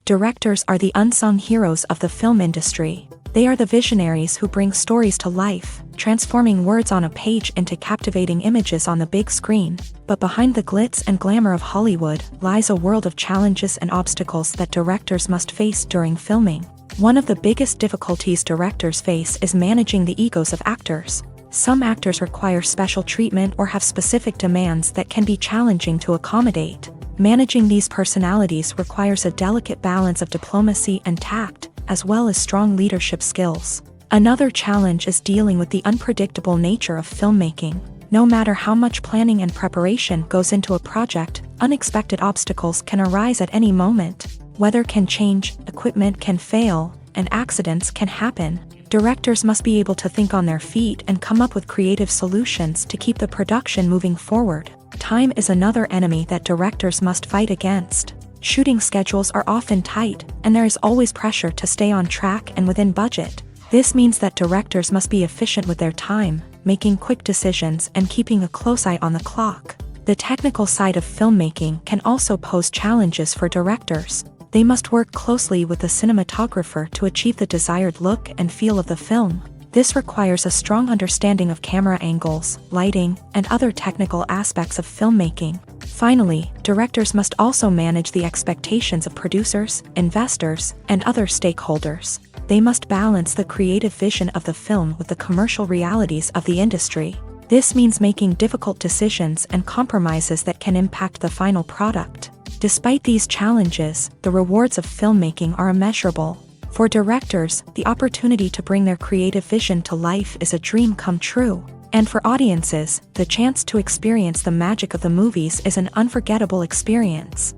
Directors are the unsung heroes of the film industry. They are the visionaries who bring stories to life, transforming words on a page into captivating images on the big screen. But behind the glitz and glamour of Hollywood lies a world of challenges and obstacles that directors must face during filming. One of the biggest difficulties directors face is managing the egos of actors. Some actors require special treatment or have specific demands that can be challenging to accommodate. Managing these personalities requires a delicate balance of diplomacy and tact, as well as strong leadership skills. Another challenge is dealing with the unpredictable nature of filmmaking. No matter how much planning and preparation goes into a project, unexpected obstacles can arise at any moment. Weather can change, equipment can fail, and accidents can happen. Directors must be able to think on their feet and come up with creative solutions to keep the production moving forward. Time is another enemy that directors must fight against. Shooting schedules are often tight, and there is always pressure to stay on track and within budget. This means that directors must be efficient with their time, making quick decisions and keeping a close eye on the clock. The technical side of filmmaking can also pose challenges for directors. They must work closely with the cinematographer to achieve the desired look and feel of the film. This requires a strong understanding of camera angles, lighting, and other technical aspects of filmmaking. Finally, directors must also manage the expectations of producers, investors, and other stakeholders. They must balance the creative vision of the film with the commercial realities of the industry. This means making difficult decisions and compromises that can impact the final product. Despite these challenges, the rewards of filmmaking are immeasurable. For directors, the opportunity to bring their creative vision to life is a dream come true. And for audiences, the chance to experience the magic of the movies is an unforgettable experience.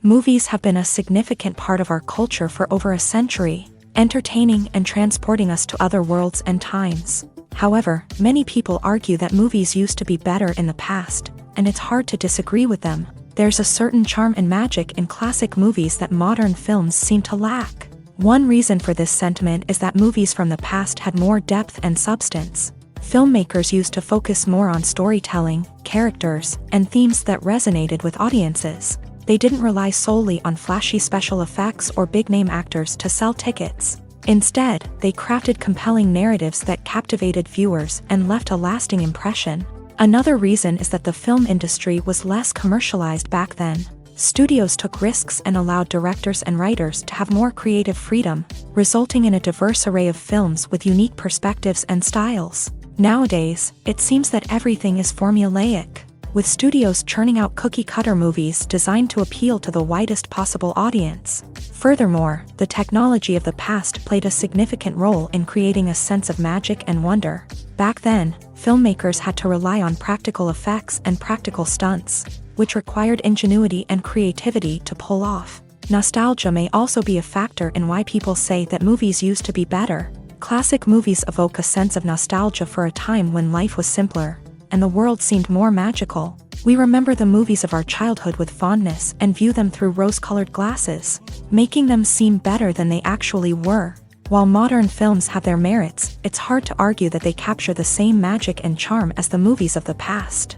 Movies have been a significant part of our culture for over a century, entertaining and transporting us to other worlds and times. However, many people argue that movies used to be better in the past, and it's hard to disagree with them. There's a certain charm and magic in classic movies that modern films seem to lack. One reason for this sentiment is that movies from the past had more depth and substance. Filmmakers used to focus more on storytelling, characters, and themes that resonated with audiences. They didn't rely solely on flashy special effects or big-name actors to sell tickets. Instead, they crafted compelling narratives that captivated viewers and left a lasting impression. Another reason is that the film industry was less commercialized back then. Studios took risks and allowed directors and writers to have more creative freedom, resulting in a diverse array of films with unique perspectives and styles. Nowadays, it seems that everything is formulaic, with studios churning out cookie-cutter movies designed to appeal to the widest possible audience. Furthermore, the technology of the past played a significant role in creating a sense of magic and wonder. Back then, filmmakers had to rely on practical effects and practical stunts, which required ingenuity and creativity to pull off. Nostalgia may also be a factor in why people say that movies used to be better. Classic movies evoke a sense of nostalgia for a time when life was simpler, and the world seemed more magical. We remember the movies of our childhood with fondness and view them through rose-colored glasses, making them seem better than they actually were. While modern films have their merits, it's hard to argue that they capture the same magic and charm as the movies of the past.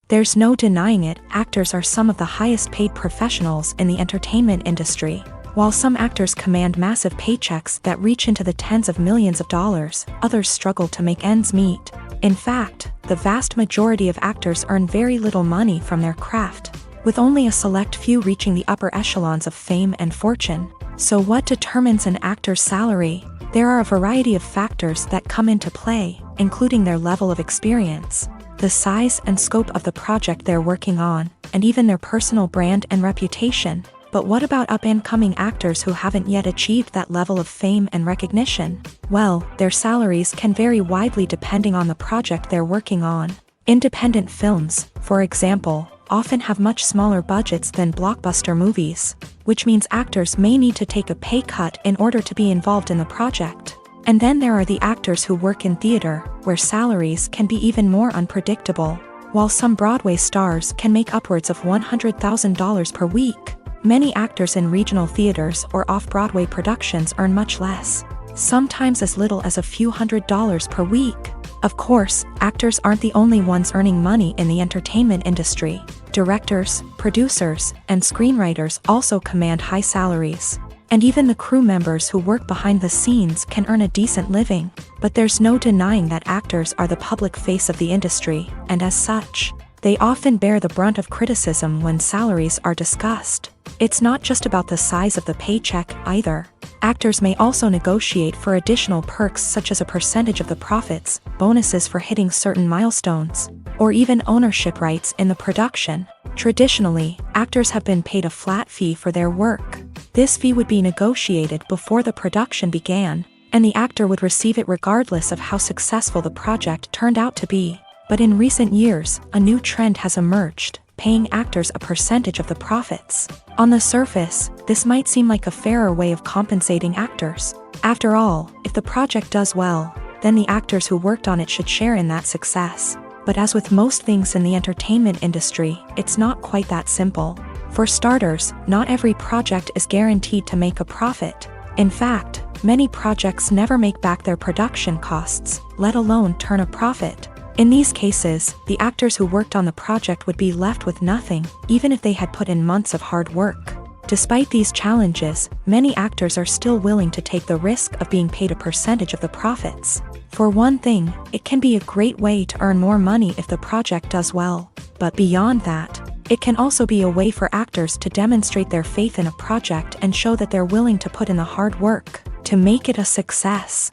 There's no denying it, actors are some of the highest paid professionals in the entertainment industry. While some actors command massive paychecks that reach into the tens of millions of dollars, others struggle to make ends meet. In fact, the vast majority of actors earn very little money from their craft, with only a select few reaching the upper echelons of fame and fortune. So what determines an actor's salary? There are a variety of factors that come into play, including their level of experience, the size and scope of the project they're working on, and even their personal brand and reputation. But what about up-and-coming actors who haven't yet achieved that level of fame and recognition? Well, their salaries can vary widely depending on the project they're working on. Independent films, for example, often have much smaller budgets than blockbuster movies, which means actors may need to take a pay cut in order to be involved in the project. And then there are the actors who work in theater, where salaries can be even more unpredictable. While some Broadway stars can make upwards of $100,000 per week, many actors in regional theaters or off-Broadway productions earn much less, sometimes as little as a few $100s per week. Of course, actors aren't the only ones earning money in the entertainment industry. Directors, producers, and screenwriters also command high salaries. And even the crew members who work behind the scenes can earn a decent living. But there's no denying that actors are the public face of the industry, and as such, they often bear the brunt of criticism when salaries are discussed. It's not just about the size of the paycheck either. Actors may also negotiate for additional perks such as a percentage of the profits, bonuses for hitting certain milestones, or even ownership rights in the production. Traditionally, actors have been paid a flat fee for their work. This fee would be negotiated before the production began, and the actor would receive it regardless of how successful the project turned out to be. But in recent years, a new trend has emerged, paying actors a percentage of the profits. On the surface, this might seem like a fairer way of compensating actors. After all, if the project does well, then the actors who worked on it should share in that success. But as with most things in the entertainment industry, it's not quite that simple. For starters, not every project is guaranteed to make a profit. In fact, many projects never make back their production costs, let alone turn a profit. In these cases, the actors who worked on the project would be left with nothing, even if they had put in months of hard work. Despite these challenges, many actors are still willing to take the risk of being paid a percentage of the profits. For one thing, it can be a great way to earn more money if the project does well. But beyond that, it can also be a way for actors to demonstrate their faith in a project and show that they're willing to put in the hard work to make it a success.